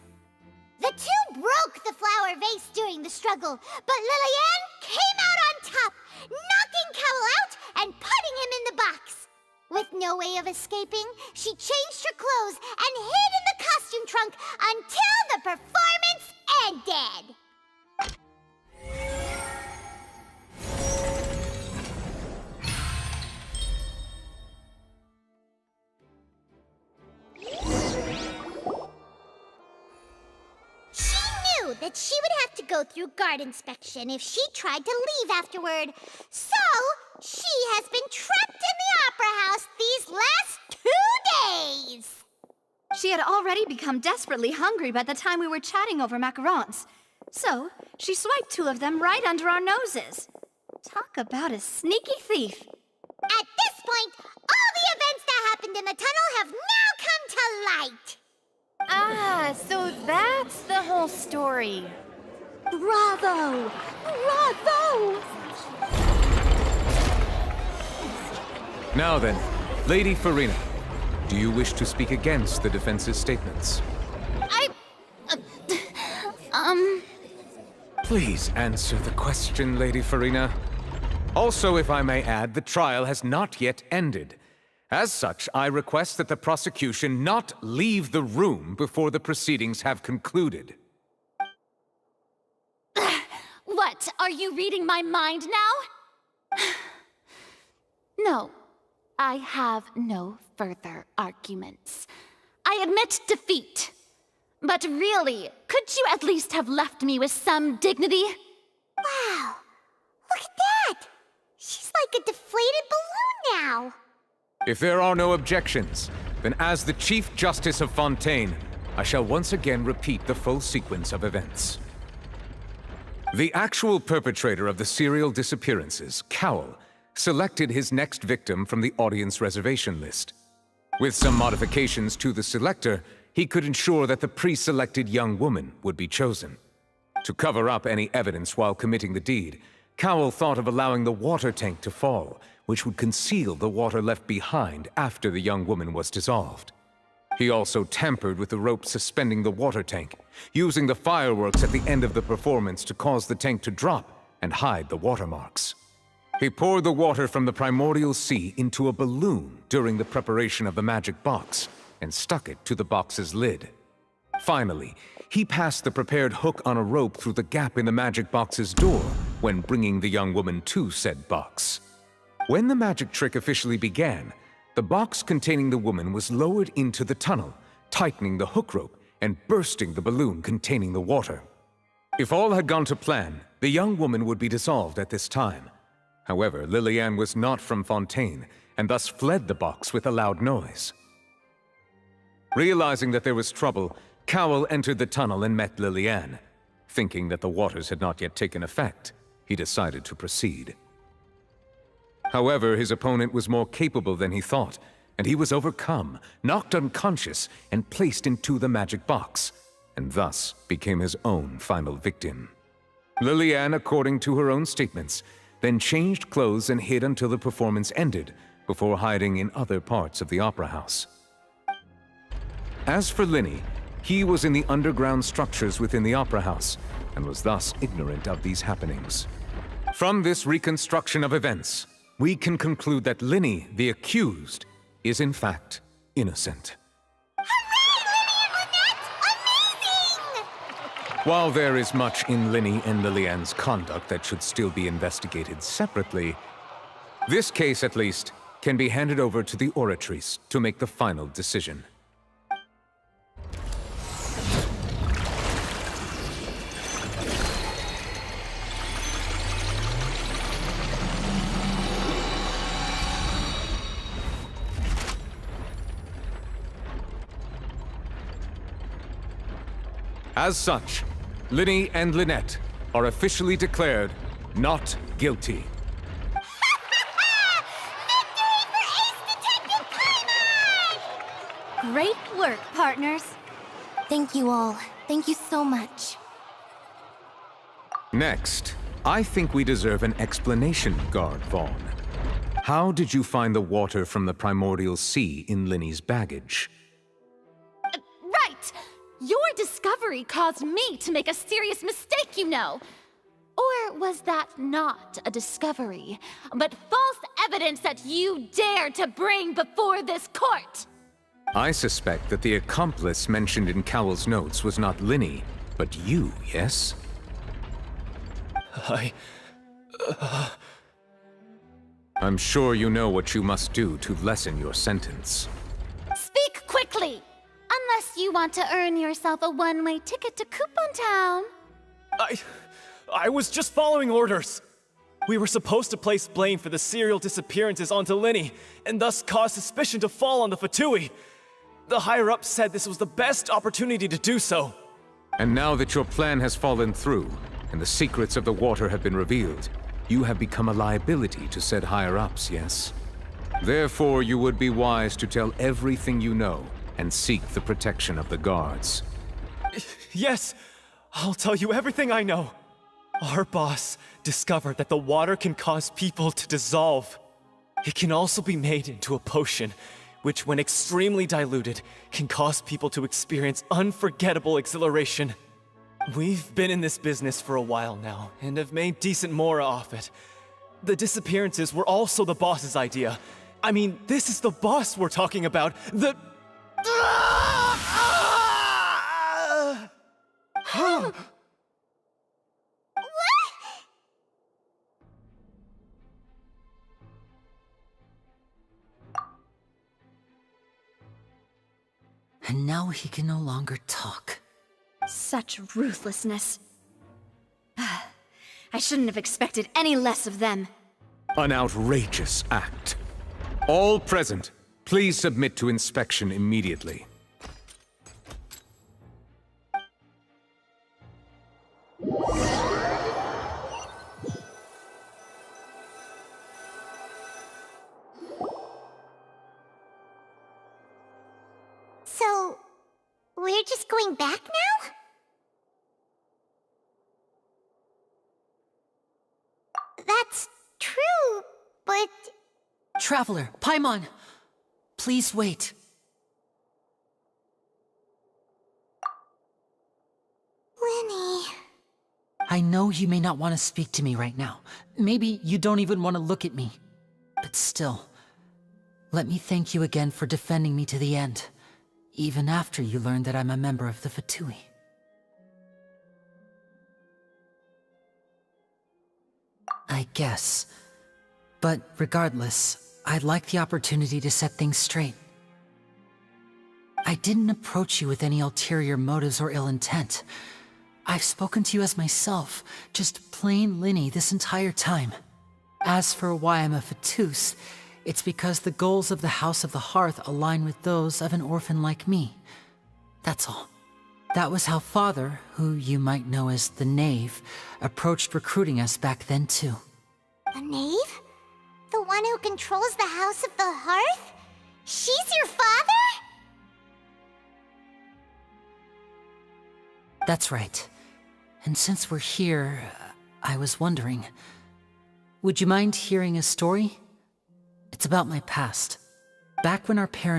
The two broke the flower vase during the struggle, but Lily-Ann came out on top, knocking Cowell out and putting him in the box. With no way of escaping, she changed her clothes and hid in the costume trunk until the performance ended. that she would have to go through guard inspection if she tried to leave afterward. So, she has been trapped in the Opera House these last 2 days. She had already become desperately hungry by the time we were chatting over macarons. So, she swiped 2 of them right under our noses. Talk about a sneaky thief. At this point, all the events that happened in the tunnel have now come to light. Ah, so that's the whole story. Bravo! Bravo! Now then, Lady Farina, do you wish to speak against the defense's statements? Please answer the question, Lady Farina. Also, if I may add, the trial has not yet ended. As such, I request that the prosecution not leave the room before the proceedings have concluded. What? Are you reading my mind now? No, I have no further arguments. I admit defeat. But really, could you at least have left me with some dignity? Wow, look at that! She's like a deflated balloon now. If there are no objections, then as the Chief Justice of Fontaine, I shall once again repeat the full sequence of events. The actual perpetrator of the serial disappearances, Cowell, selected his next victim from the audience reservation list. With some modifications to the selector, he could ensure that the pre-selected young woman would be chosen. To cover up any evidence while committing the deed, Cowell thought of allowing the water tank to fall, which would conceal the water left behind after the young woman was dissolved. He also tampered with the rope suspending the water tank, using the fireworks at the end of the performance to cause the tank to drop and hide the watermarks. He poured the water from the primordial sea into a balloon during the preparation of the magic box, and stuck it to the box's lid. Finally, he passed the prepared hook on a rope through the gap in the magic box's door when bringing the young woman to said box. When the magic trick officially began, the box containing the woman was lowered into the tunnel, tightening the hook rope and bursting the balloon containing the water. If all had gone to plan, the young woman would be dissolved at this time. However, Lillian was not from Fontaine, and thus fled the box with a loud noise. Realizing that there was trouble, Cowell entered the tunnel and met Lillian. Thinking that the waters had not yet taken effect, he decided to proceed. However, his opponent was more capable than he thought, and he was overcome, knocked unconscious, and placed into the magic box, and thus became his own final victim. Lillian, according to her own statements, then changed clothes and hid until the performance ended, before hiding in other parts of the opera house. As for Linny, he was in the underground structures within the opera house, and was thus ignorant of these happenings. From this reconstruction of events, we can conclude that Linny, the accused, is in fact innocent. While there is much in Linny and Lillian's conduct that should still be investigated separately, this case, at least, can be handed over to the Oratrice to make the final decision. As such, Linny and Lynette are officially declared not guilty. Great work, partners. Thank you all. Thank you so much. Next, I think we deserve an explanation, Guard Vaughn. How did you find the water from the primordial sea in Linny's baggage? Right! Your discovery caused me to make a serious mistake, you know. Or was that not a discovery, but false evidence that you dared to bring before this court? I suspect that the accomplice mentioned in Cowell's notes was not Linny, but you, yes? I'm sure you know what you must do to lessen your sentence. Speak quickly! Unless you want to earn yourself a one-way ticket to Coupon Town. I was just following orders. We were supposed to place blame for the serial disappearances onto Linny, and thus cause suspicion to fall on the Fatui. The higher-ups said this was the best opportunity to do so. And now that your plan has fallen through, and the secrets of the water have been revealed, you have become a liability to said higher-ups, yes? Therefore, you would be wise to tell everything you know, and seek the protection of the guards. Yes, I'll tell you everything I know. Our boss discovered that the water can cause people to dissolve. It can also be made into a potion, which when extremely diluted, can cause people to experience unforgettable exhilaration. We've been in this business for a while now, and have made decent mora off it. The disappearances were also the boss's idea. I mean, this is the boss we're talking about. The... And now he can no longer talk. Such ruthlessness. I shouldn't have expected any less of them. An outrageous act. All present, please submit to inspection immediately. So, we're just going back now? That's true, but... Traveler, Paimon! Please wait. Lenny... I know you may not want to speak to me right now. Maybe you don't even want to look at me. But still, let me thank you again for defending me to the end, even after you learned that I'm a member of the Fatui. I guess. But regardless, I'd like the opportunity to set things straight. I didn't approach you with any ulterior motives or ill intent. I've spoken to you as myself, just plain Linny this entire time. As for why I'm a Fatus, it's because the goals of the House of the Hearth align with those of an orphan like me. That's all. That was how Father, who you might know as the Knave, approached recruiting us back then too. The Knave? The one who controls the House of the Hearth? She's your father? That's right. And since we're here, I was wondering, would you mind hearing a story? It's about my past. Back when our parents